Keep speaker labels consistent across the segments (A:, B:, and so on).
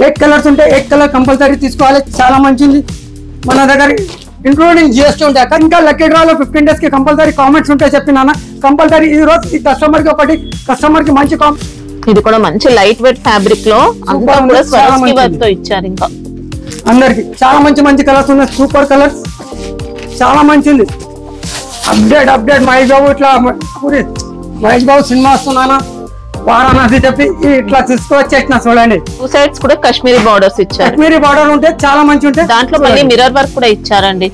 A: 8 colours ఉంటాయి, 8 colour compulsory తీసుకోవాలి. చాలా మంచిది మన దగ్గర, ఇంక్లూడింగ్ జిఎస్టీ ఉంటాయి. ఇంకా లక్కీ డ్రాలో 15 days కి కంపల్సరీ కామెంట్స్ ఉంటాయి చెప్పినా. కంపల్సరీ ఈ రోజు ఈ కస్టమర్ కి ఒకటి, కస్టమర్ కి మంచి
B: ఇది కూడా మంచి లైట్ వెయిట్ ఫ్యాబ్రిక్ లో అంతా కూడా స్వరస్కి వర్క్ తో ఇచ్చారు. ఇంకా
A: అందరికి చాలా మంచి కలర్స్ ఉన్నాయి, సూపర్ కలర్స్, చాలా మంచిది. అప్డేట్ మహేష్ బాబు ఇట్లా మహేష్ బాబు సినిమా వస్తున్నానా వారాణసి చెప్పి ఇట్లా తీసుకొచ్చేసిన చూడండి. 2
B: sides కూడా కాశ్మీరీ బార్డర్స్ ఇచ్చారు.
A: కాశ్మీరీ బార్డర్ ఉంటే చాలా మంచి ఉంటాయి.
B: దాంట్లో మళ్ళీ మిర్రర్ వర్క్ కూడా ఇచ్చారండి.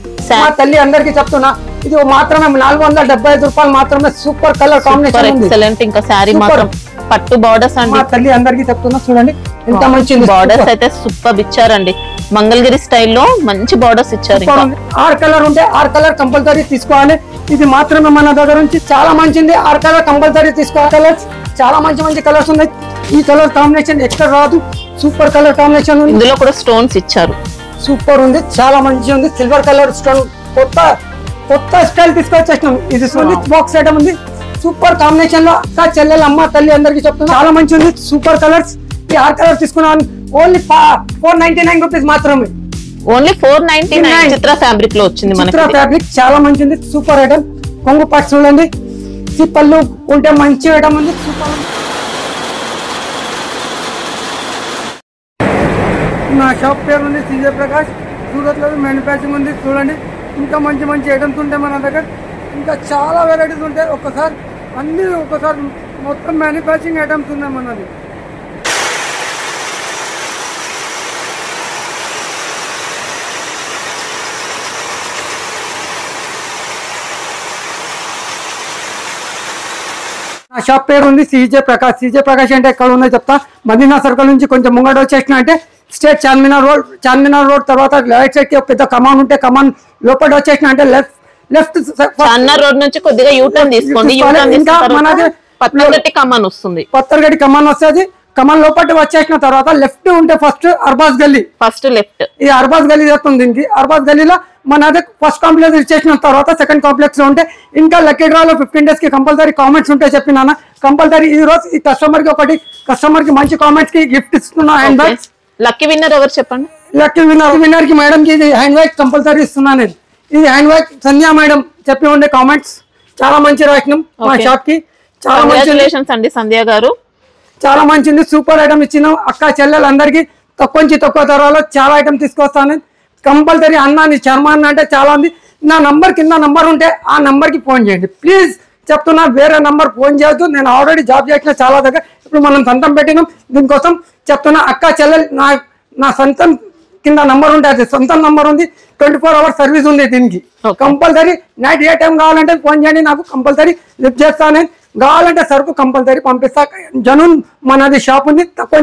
A: తల్లి అందరికి చెప్తున్నా, ఇది మాత్రమే 455 రూపాయలు మాత్రమే. Super colour combination,
B: excellent. ఇంకా శారీ మాత్రం పట్టు బార్డర్స్ అండి.
A: తల్లి అందరికి చెప్తున్నా చూడండి ఎంత మంచి
B: బార్డర్స్ అయితే సూపర్ ఇచ్చారండి. మంగళగిరి స్టైల్లో మంచి బార్డర్స్ ఇచ్చారు.
A: 6 కలర్ ఉంటే 6 కలర్ కంపల్సరీ తీసుకోవాలి. ఇది మాత్రమే మన దగ్గర నుంచి చాలా మంచిది. 6 కలర్ కంపల్సరీ తీసుకోవాలి. కలర్స్ చాలా మంచి కలర్స్ ఉన్నాయి. ఈ కలర్ కాంబినేషన్ ఎక్కడ రాదు, సూపర్ కలర్ కాంబినేషన్.
B: ఇందులో కూడా స్టోన్స్ ఇచ్చారు,
A: సూపర్ ఉంది, చాలా మంచి ఉంది. సిల్వర్ కలర్ స్టోన్ కొత్త స్టైల్ తీసుకొచ్చేసినాం. ఇది బాక్స్ ఐటమ్ ఉంది, సూపర్ కాంబినేషన్ లో. అక్క చెల్లెలు అమ్మ తల్లి అందరికి చెప్తున్నా చాలా మంచి ఉంది. Super colours. ఈ 6 కలర్ తీసుకున్నాను ఓన్లీ 499 రూపీస్ మాత్రమే.
B: ఓన్లీ 499. చిత్ర ఫ్యాబ్రిక్ లో వచ్చింది మనకి.
A: చిత్ర ఫ్యాబ్రిక్ చాలా మంచిది, సూపర్ ఐటమ్. కొంగు పార్ట్స్ చూడండి, పళ్ళు ఉంటే మంచి ఐటమ్ ఉంది, సూపర్. నా షాప్ పేరు ఉంది సిజే ప్రకాష్. సూరత్ లో మ్యానుఫ్యాక్చరింగ్ ఉంది చూడండి. ఇంకా మంచి ఐటమ్స్ ఉంటాయి మన దగ్గర. ఇంకా చాలా వెరైటీస్ ఉంటాయి. ఒక్కసారి మొత్తం మ్యానుఫ్యాక్చరింగ్ ఐటమ్స్ ఉన్నాయి మనది. నా షాప్ పేరు ఉంది సిజే ప్రకాష్. సిజే ప్రకాష్ అంటే ఎక్కడ ఉందో చెప్తా. మదీనా సర్కిల్ నుంచి కొంచెం ముంగట వచ్చేసిన అంటే స్టేట్ చార్మినార్ రోడ్ తర్వాత రైట్ సైడ్ కి పెద్ద కమాన్ ఉంటే కమాన్ లోపల వచ్చేసిన అంటే లెఫ్ట్
B: చార్మినార్ రోడ్ నుంచి కొద్దిగా యూటర్న్ తీసుకోండి. ఇంకా మనది పత్తర్గట్టి కమాన్ వస్తుంది.
A: పత్తర్గట్టి కమాన్ వస్తుంది. కమాన్ లోపల వచ్చేసిన తర్వాత లెఫ్ట్ ఉంటే ఫస్ట్ అర్బాజ్ గల్లీ,
B: ఫస్ట్ లెఫ్ట్.
A: ఈ అర్బాజ్ గల్లీ చెప్తుంది. దీనికి అర్బాజ్ గల్లీలో మనది ఫస్ట్ కాంప్లెక్స్ ఇచ్చేసిన తర్వాత సెకండ్ కాంప్లెక్స్ లో ఉంటే ఇంకా లక్కీ డ్రాలో 15 days కి కంపల్సరీ కామెంట్స్ ఉంటాయి చెప్పినా. కంపల్సరీ ఈ రోజు ఈ కస్టమర్ కి ఒకటి, కస్టమర్ కి మంచి కామెంట్స్ కి గిఫ్ట్ ఇస్తున్నా. Hand bags.
B: లక్కీ విన్నర్ ఎవరు చెప్పండి?
A: లక్కీ విన్నర్ కి మేడం కి ఇది హ్యాండ్ బ్యాగ్ కంపల్సరీ ఇస్తున్నా నేను. ఇది హ్యాండ్ బ్యాగ్ సంధ్యా మేడం చెప్పి ఉండే కామెంట్స్ చాలా మంచి రాసినాం మా షాప్ కి. చాలా
B: కంగ్రాచులేషన్స్ అండి సంధ్య గారు,
A: చాలా మంచిది. సూపర్ ఐటమ్ ఇచ్చినాం. అక్క చెల్లెలు అందరికి తక్కువ ధరలో చాలా ఐటమ్ తీసుకొస్తాను. కంపల్సరీ అన్నాన్ని చర్మాన్ని అంటే చాలా ఉంది. నా నంబర్ కింద నంబర్ ఉంటే ఆ నంబర్ కి ఫోన్ చేయండి ప్లీజ్. చెప్తున్నా వేరే నంబర్ ఫోన్ చేయొద్దు. నేను ఆల్రెడీ జాబ్ చేసిన చాలా దగ్గర, ఇప్పుడు మనం సొంతం పెట్టినాం. దీనికోసం చెప్తున్నా అక్క చెల్లెలు నా సొంతం కింద నంబర్ ఉంటే అది సొంతం నంబర్ ఉంది. 24 hours సర్వీస్ ఉంది దీనికి. కంపల్సరీ నైట్ ఏ టైం కావాలంటే ఫోన్ చేయండి, నాకు కంపల్సరీ లిఫ్ట్ చేస్తాను. కావాలంటే సరుకు కంపల్సరీ పంపిస్తా. జనూన్ మనది షాప్ ఉంది. తక్కువ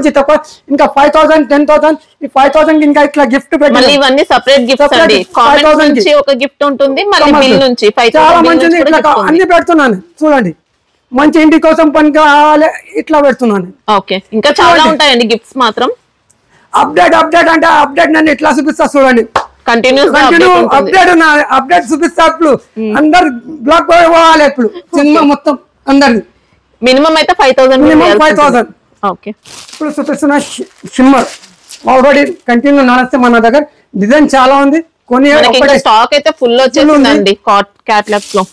A: ఇంకా 5000 10,000 ఈ 5000 ఇంకా ఇట్లా గిఫ్ట్
B: పెట్టి ఇవన్నీ సెపరేట్ గిఫ్ట్స్ అండి. కామెంట్స్ నుంచి ఒక గిఫ్ట్ ఉంటుంది, మళ్ళీ బిల్ నుంచి 5000
A: చాలా మంచిది. ఇట్లా అన్ని పెడుతున్నాను చూడండి. మంచి ఇంటి కోసం పని కావాలి ఇట్లా పెడుతున్నాను.
B: ఓకే, ఇంకా చాలా ఉంటాయండి గిఫ్ట్స్ మాత్రం.
A: అప్డేట్ అంటే అప్డేట్ నన్ను ఇట్లా చూపిస్తా చూడండి. అప్డేట్ చూపిస్తా. ఇప్పుడు అందరు బ్లాక్ పోవాలి. ఇప్పుడు సినిమా మొత్తం అందరిది
B: మినిమం అయితే 5000. ఓకే,
A: ఇప్పుడు చూపిస్తున్న షిమ్మర్ ఆల్రెడీ కంటిన్యూ నడిస్తే మన దగ్గర డిజైన్ చాలా ఉంది. కొన్ని
B: స్టాక్ అయితే ఫుల్ వచ్చేసిందండి. క్యాటలాగ్
A: లో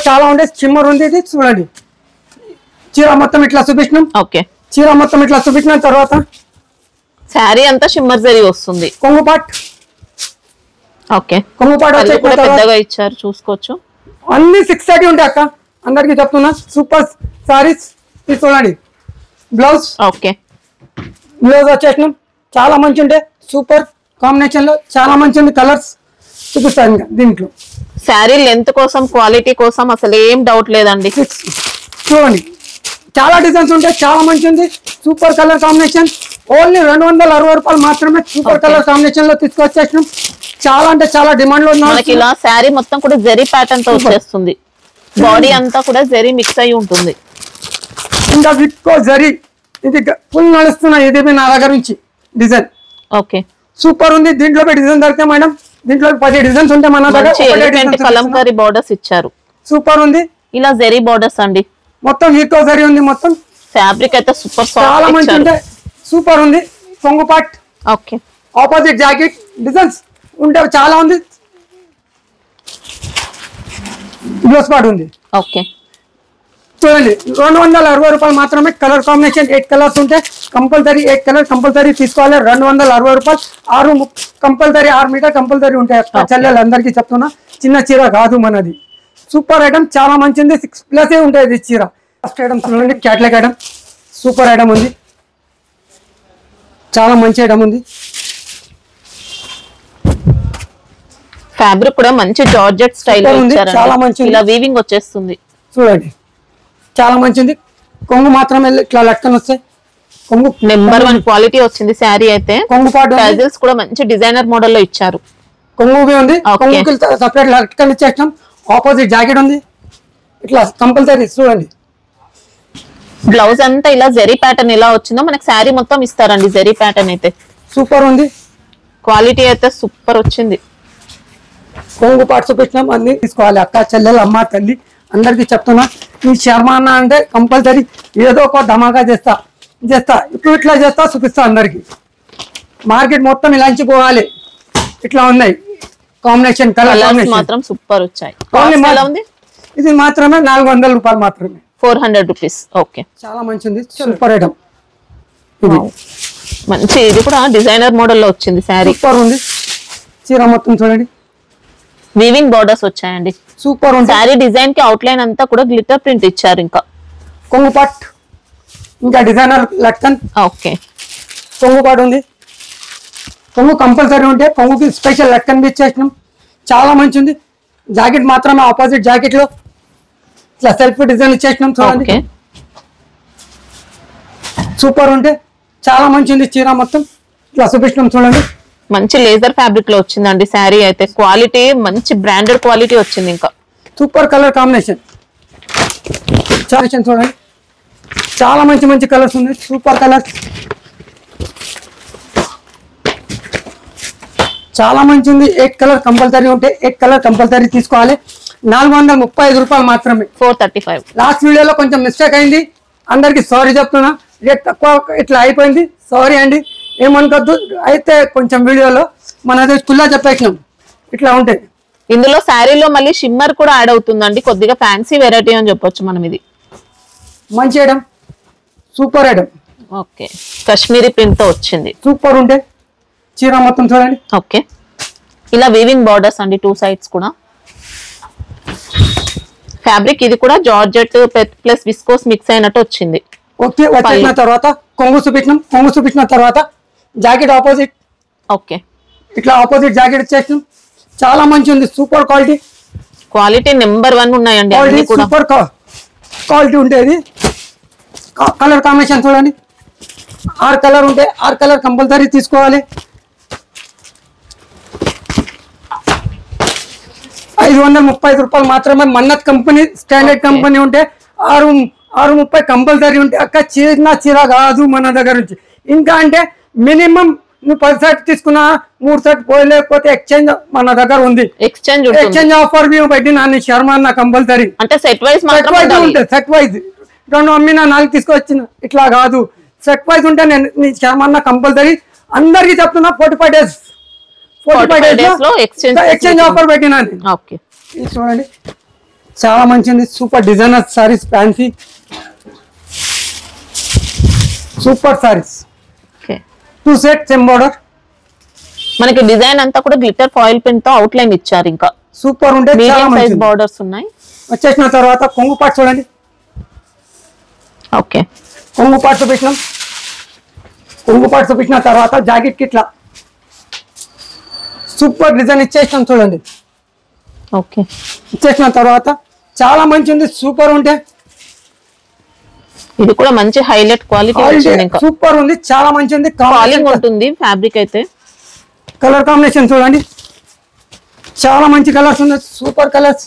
A: చాలా ఉండే షిమ్మర్ ఉంది. ఇది చూడండి. చీర మొత్తం ఇట్లా చూపించినాం.
B: ఓకే,
A: చీర మొత్తం ఇట్లా చూపించిన తర్వాత
B: శారీ అంతా షిమ్మర్ జరీ వస్తుంది.
A: కొంగుపాట్.
B: ఓకే,
A: కొంగుపాట్
B: పెద్దగా ఇచ్చారు చూసుకోవచ్చు.
A: అన్ని 630 ఉంటాయి అక్క అందరికి చెప్తున్నా. సూపర్ సారీస్ చూడండి. బ్లౌజ్.
B: ఓకే,
A: బ్లౌజ్ వచ్చేసినాం. చాలా మంచి ఉంటాయి. సూపర్ కాంబినేషన్ లో చాలా మంచి ఉంది. కలర్స్ చూపిస్తాను. ఇంకా దీంట్లో
B: శారీ లెంత్ కోసం క్వాలిటీ కోసం అసలు ఏం డౌట్ లేదండి.
A: చూడండి చాలా డిజైన్స్ ఉంటాయి. చాలా మంచి ఉంది. Super colour combination. ఓన్లీ 260 రూపాయలు మాత్రమే. సూపర్ కలర్ కాంబినేషన్ లో తీసుకొచ్చేసినాం. చాలా అంటే చాలా డిమాండ్ లో
B: మనకి ఇలా శారీ మొత్తం కూడా జరీ ప్యాటర్న్ తో వచ్చేస్తుంది. బాడీ అంతా కూడా జరీ మిక్స్ అయి ఉంటుంది.
A: ఇంకా విక్కో జరీ ఇది ఫుల్ నడుస్తున్నాయి. ఇది నా దగ్గర నుంచి డిజైన్.
B: ఓకే,
A: సూపర్ ఉంది. దీంట్లో డిజైన్ దొరికితే మేడం దీంట్లో 10 డిజైన్స్ ఉంటాయి మన దగ్గర.
B: కలంకారీ బోర్డర్స్ ఇచ్చారు.
A: సూపర్ ఉంది.
B: ఇలా జరీ బోర్డర్స్ అండి.
A: మొత్తం విక్కో జరీ ఉంది. మొత్తం
B: ఫ్యాబ్రిక్ అయితే సూపర్
A: చాలా మంచి ఉంటాయి. సూపర్ ఉంది. కొంగు పాట్,
B: ఓకే
A: ఆపోజిట్ జాకెట్ డిజైన్స్ ఉంటే చాలా ఉంది. బ్లౌజ్ పార్ట్ ఉంది.
B: ఓకే
A: చూడండి 260 రూపాయలు మాత్రమే. కలర్ కాంబినేషన్ 8 కలర్స్ ఉంటాయి. కంపల్సరీ 8 కలర్ కంపల్సరీ తీసుకోవాలి. 260 రూపాయలు. 6 కంపల్సరీ 6 మీటర్ కంపల్సరీ ఉంటాయి. చెల్లెలు అందరికీ చెప్తున్నా, చిన్న చీర కాదు మనది. సూపర్ ఐటమ్, చాలా మంచిది. 6+ ఉంటుంది చీర. ఫస్ట్ ఐటమ్ చూడండి, క్యాట్లాగ్ ఐటమ్, సూపర్ ఐటమ్ ఉంది, చాలా మంచి ఐటమ్ ఉంది.
B: ఫ్యాబ్రిక్ కూడా మంచి జార్జెట్ స్టైల్
A: ఉంది, చాలా మంచిది.
B: ఇలా వీవింగ్ వచ్చేస్తుంది
A: చూడండి, చాలా మంచిది. కొంగు మాత్రమే ఇట్లా లట్కన్ వస్తాయి. కొంగు
B: నెంబర్ 1 క్వాలిటీ వచ్చింది శారీ అయితే.
A: కొంగు పాటు
B: టైజల్స్ కూడా మంచి డిజైనర్ మోడల్ లో ఇచ్చారు.
A: కొంగు ఉంది, కొంగుకి సపరేట్ లట్కన్ ఇచ్చేస్తాం. ఆపోజిట్ జాకెట్ ఉంది, ఇట్లా కంపల్సరీ. చూడండి,
B: బ్లౌజ్ అంతా ఇలా జెరీ ప్యాటర్న్ ఎలా వచ్చిందో మనకి శారీ మొత్తం ఇస్తారండి. జెరీ ప్యాటర్న్ అయితే
A: సూపర్ ఉంది.
B: క్వాలిటీ అయితే సూపర్ వచ్చింది.
A: కొంగు పాటు చూపించినాం, అన్ని తీసుకోవాలి. అక్క చెల్లెలు, అమ్మ తల్లి అందరికీ చెప్తున్నా, ఈ శర్మ అన్న అంటే కంపల్సరీ ఏదో ఒక ధమాకా చేస్తా. ఇప్పుడు ఇట్లా చేస్తా, చూపిస్తా అందరికి. మార్కెట్ మొత్తం ఇలాంటి పోవాలి. ఇట్లా ఉన్నాయి కాంబినేషన్, కలర్
B: మాత్రం సూపర్ వచ్చాయి.
A: ఇది మాత్రమే 400 రూపాయలు మాత్రమే.
B: 400 రూపీస్. ఓకే,
A: చాలా మంచిది, సూపర్ ఐటమ్. ఇది
B: మంచి, ఇది కూడా డిజైనర్ మోడల్ లో వచ్చింది శారీ.
A: సూపర్ ఉంది. చీర మొత్తం చూడండి,
B: వీవింగ్ బోర్డర్స్ వచ్చాయండి.
A: సూపర్ ఉంది.
B: శారీ డిజైన్ కి అవుట్ లైన్ అంతా కూడా గ్లిటర్ ప్రింట్ ఇచ్చారు. ఇంకా
A: కొంగు పాట్, ఇంకా డిజైనర్ లట్కన్.
B: ఓకే,
A: కొంగు పాటు ఉంది. కొంగు కంపల్సరీ ఉంటే కొంగుకి స్పెషల్ లట్కన్ ఇచ్చేసినాం. చాలా మంచిది. జాకెట్ మాత్రమే ఆపోజిట్ జాకెట్ లో ఇట్లా సెల్ఫ్ డిజైన్ ఇచ్చేసినాం. చూడండి, సూపర్ ఉంటే చాలా మంచిది. చీర మొత్తం ఇట్లా చూపించినాం. చూడండి,
B: మంచి లేజర్ ఫ్యాబ్రిక్ లో వచ్చిందండి శారీ అయితే. క్వాలిటీ మంచి బ్రాండెడ్ క్వాలిటీ వచ్చింది. ఇంకా
A: సూపర్ కలర్ కాంబినేషన్. చూడండి, చాలా మంచి మంచి కలర్స్ ఉన్నాయి. సూపర్ కలర్స్, చాలా మంచిది. 8 కలర్ కంపల్సరీ ఉంటే 8 కలర్ కంపల్సరీ తీసుకోవాలి. 435 రూపాయలు మాత్రమే.
B: 435.
A: లాస్ట్ వీడియోలో కొంచెం మిస్టేక్ అయింది, అందరికి సారీ చెప్తున్నా. రేట్ తక్కువ ఇట్లా అయిపోయింది, సారీ అండి, ఏమనుకోద్దు. అయితే కొంచెం వీడియోలో మనది కుల్లా చెప్పేసినాం, ఇట్లా ఉంటాయి.
B: ఇందులో శారీలో మళ్ళీ షిమ్మర్ కూడా యాడ్ అవుతుందండి. కొద్దిగా ఫ్యాన్సీ వెరైటీ అని చెప్పొచ్చు మనం. ఇది
A: మంచి item, super item.
B: Okay, Kashmiri print తో వచ్చింది.
A: సూపర్ ఉంటే చీర మొత్తం చూడండి.
B: ఓకే, ఇలా వీవింగ్ బార్డర్స్ అండి 2 సైడ్స్ కూడా. ఫ్యాబ్రిక్ ఇది కూడా జార్జెట్ ప్లస్ విస్కోస్ మిక్స్ అయినట్టు వచ్చింది.
A: ఓకే, వచ్చిన తర్వాత కొంగు చూపించినాం. కొంగు చూపించిన తర్వాత జాకెట్ ఆపోజిట్.
B: ఓకే,
A: ఇట్లా ఆపోజిట్ జాకెట్ ఇచ్చేసినాం. చాలా మంచి ఉంది, సూపర్ క్వాలిటీ.
B: క్వాలిటీ నెంబర్ 1 ఉన్నాయండి.
A: సూపర్ క్వాలిటీ ఉండేది. కలర్ కాంబినేషన్ చూడండి, 6 కలర్ ఉంటే 6 కలర్ కంపల్సరీ తీసుకోవాలి. 535 రూపాయలు మాత్రమే. మన్నత్ కంపెనీ, స్టాండర్డ్ కంపెనీ ఉంటే 630 కంపల్సరీ ఉంటే. అక్క చిన్న చీర కాదు మన దగ్గర నుంచి. ఇంకా అంటే మినిమం నువ్వు 10 సెట్ తీసుకున్నా 3 సెట్ పోయలేకపోతే ఎక్స్చేంజ్ మన దగ్గర ఉంది. ఎక్స్చేంజ్ ఆఫర్ మేము పెట్టినా శర్మ అన్న కంపల్సరీ.
B: అంటే సెట్ వైజ్
A: ఉంటుంది. సెట్ వైజ్ 2 అమ్మినా 4 తీసుకొచ్చిన, ఇట్లా కాదు. సెట్ వైజ్ ఉంటే నేను నీ శర్మ అన్న కంపల్సరీ. అందరికి చెప్తున్నా 45 డేస్ 45 డేస్ లో ఎక్స్చేంజ్ ఆఫర్ పెట్టినా.
B: ఓకే,
A: చూడండి, చాలా మంచిది. Super designer saris, fancy super saris. 2 set same border.
B: మనకి డిజైన్ అంతా కూడా గ్లిటర్ ఫాయిల్ ప్రింట్ తో అవుట్ లైన్ ఇచ్చారు. ఇంకా
A: సూపర్ ఉంటే
B: మీడియం సైజ్ బోర్డర్స్ ఉన్నాయి.
A: వచ్చేసిన తర్వాత కొంగు పాటు చూడండి.
B: ఓకే,
A: కొంగు పాటు చూపించినాం. కొంగు పాటు చూపించిన తర్వాత జాకెట్ కి ఇట్లా సూపర్ డిజైన్ ఇచ్చేసినాం. చూడండి,
B: ఓకే,
A: ఇచ్చేసిన తర్వాత చాలా మంచి ఉంది. సూపర్ ఉంటే
B: ఇది కూడా మంచి హైలైట్ క్వాలిటీ.
A: సూపర్ ఉంది, చాలా మంచి ఉంది.
B: ఫాలింగ్ ఉంటుంది ఫ్యాబ్రిక్ అయితే.
A: కలర్ కాంబినేషన్ చూడండి, చాలా మంచి కలర్స్ ఉన్నాయి. Super colours.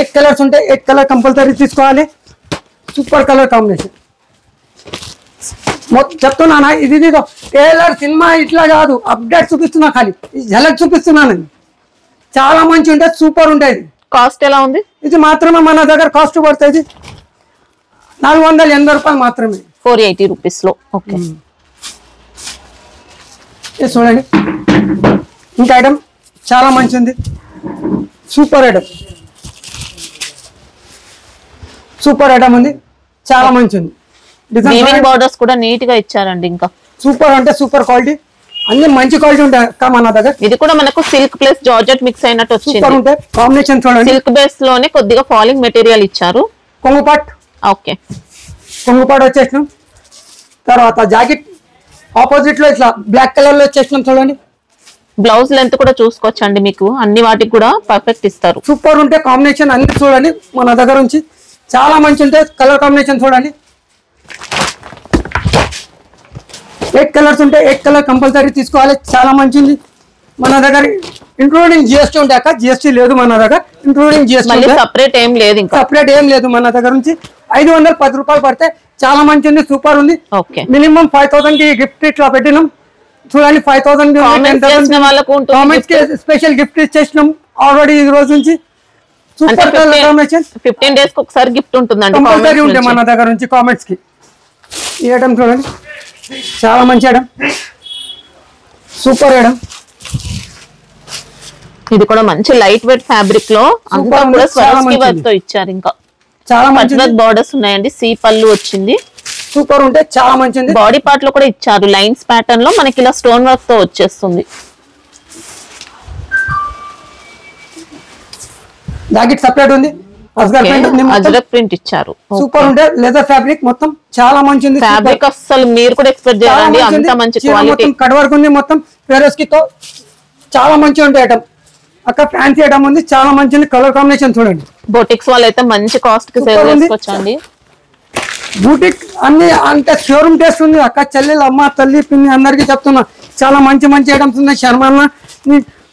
A: 8 కలర్స్ ఉంటే 8 కలర్ కంపల్సరీ తీసుకోవాలి. Super colour combination. చెప్తున్నానా, ఇది టైలర్ సినిమా ఇట్లా కాదు, అప్డేట్ చూపిస్తున్నా, ఖాళీ ఝలక్ చూపిస్తున్నాను. చాలా మంచి ఉంటుంది, సూపర్ ఉంటుంది.
B: కాస్ట్ ఎలా ఉంది?
A: ఇది మాత్రమే మన దగ్గర కాస్ట్ పడుతుంది 480 రూపాయలు మాత్రమే.
B: 480 రూపీస్ లో. ఓకే,
A: ఇది చూడండి ఇంకా ఐటమ్ చాలా మంచిది, సూపర్ ఐటమ్, సూపర్ ఐటమ్ ఉంది, చాలా మంచిది.
B: వీవింగ్ బోర్డర్స్ కూడా నీట్ గా ఇచ్చారండి. ఇంకా
A: సూపర్ అంటే సూపర్ క్వాలిటీ, అన్ని మంచి క్వాలిటీ ఉంటాయి అక్క మన దగ్గర.
B: ఇది కూడా మనకు సిల్క్ ప్లస్ జార్జెట్ మిక్స్ అయినట్టు వచ్చింది.
A: సూపర్ ఉంటాయి కాంబినేషన్ చూడండి.
B: సిల్క్ బేస్ లోనే కొద్దిగా ఫాలింగ్ మెటీరియల్ ఇచ్చారు.
A: కొంగుపాట్,
B: ఓకే
A: కొంగుపాట్ వచ్చేసినాం. తర్వాత జాకెట్ ఆపోజిట్ లో ఇట్లా బ్లాక్ కలర్ లో వచ్చేసినాం చూడండి.
B: బ్లౌజ్ లెంత్ కూడా చూసుకోవచ్చండి, మీకు అన్ని వాటికి కూడా పర్ఫెక్ట్ ఇస్తారు.
A: సూపర్ ఉంటే కాంబినేషన్ అన్ని చూడండి మన దగ్గర నుంచి చాలా మంచి ఉంటాయి. కలర్ కాంబినేషన్ చూడండి, 8 కలర్స్ ఉంటాయి. 8 కలర్ కంపల్సరీ తీసుకోవాలి, చాలా మంచిది మన దగ్గర. ఇంక్లూడింగ్ జిఎస్టీ ఉంటాయి అక్క, జిఎస్టీ లేదు మన దగ్గర. ఇంక్లూడింగ్ జిఎస్టీ
B: సపరేట్ ఏం లేదు, ఇంకా
A: సపరేట్ ఏం లేదు మన దగ్గర నుంచి. 510 రూపాయలు పడితే చాలా మంచిది, సూపర్ ఉంది.
B: ఓకే
A: మినిమం 5000 కి గిఫ్ట్ ఇట్లా పెట్టినాం చూడండి. 5000 స్పెషల్ గిఫ్ట్ ఇచ్చేసినాం ఆల్రెడీ ఈ రోజు నుంచి. సూపర్
B: 15 డేస్ కి ఒకసారి గిఫ్ట్ ఉంటుందండి,
A: కంపల్సరీ ఉంటాయి మన దగ్గర నుంచి కామెంట్స్ కి. ఈ ఐటమ్ చూడండి చాలా మంచి ఐటమ్, సూపర్ ఐటమ్.
B: ఇది కూడా మంచి లైట్ వెయిట్ ఫ్యాబ్రిక్ లో అంతా కూడా స్వరస్కి వర్క్ తో ఇచ్చారు. ఇంకా
A: చాలా మంచి
B: బోర్డర్స్ ఉన్నాయండి, సీ పళ్ళు వచ్చింది,
A: సూపర్ ఉంటే చాలా మంచిది.
B: బాడీ పార్ట్ లో కూడా ఇచ్చారు లైన్స్ ప్యాటర్న్ లో, మనకి ఇలా స్టోన్ వర్క్ తో వచ్చేస్తుంది.
A: జాకెట్ సెపరేట్ ఉంది,
B: అజ్రక్ ప్రింట్ ఇచ్చారు.
A: సూపర్ ఉంటే లెదర్ ఫ్యాబ్రిక్ మొత్తం చాలా మంచిది.
B: ఫ్యాబ్రిక్ అసలు మీరు కూడా ఎక్స్పెక్ట్ చేయాలండి, అంత మంచి క్వాలిటీ.
A: కట్ వర్క్ ఉంది మొత్తం ఫెరోస్కి తో, చాలా మంచి ఉంటాయి ఐటమ్ అక్క. ఫ్యాన్సీ ఐటమ్ ఉంది, చాలా మంచిది. కలర్ కాంబినేషన్ చూడండి.
B: బొటిక్స్ వాళ్ళు అయితే మంచి కాస్ట్ కి సేవ్ చేసుకోవచ్చండి.
A: బూటిక్ అన్ని అంటే షోరూమ్ టేస్ట్ ఉంది అక్క. చెల్లెలు అమ్మ తల్లి పిన్ని అందరికి చెప్తున్నా, చాలా మంచి మంచి ఐటమ్స్ ఉన్నాయి. శర్మన్న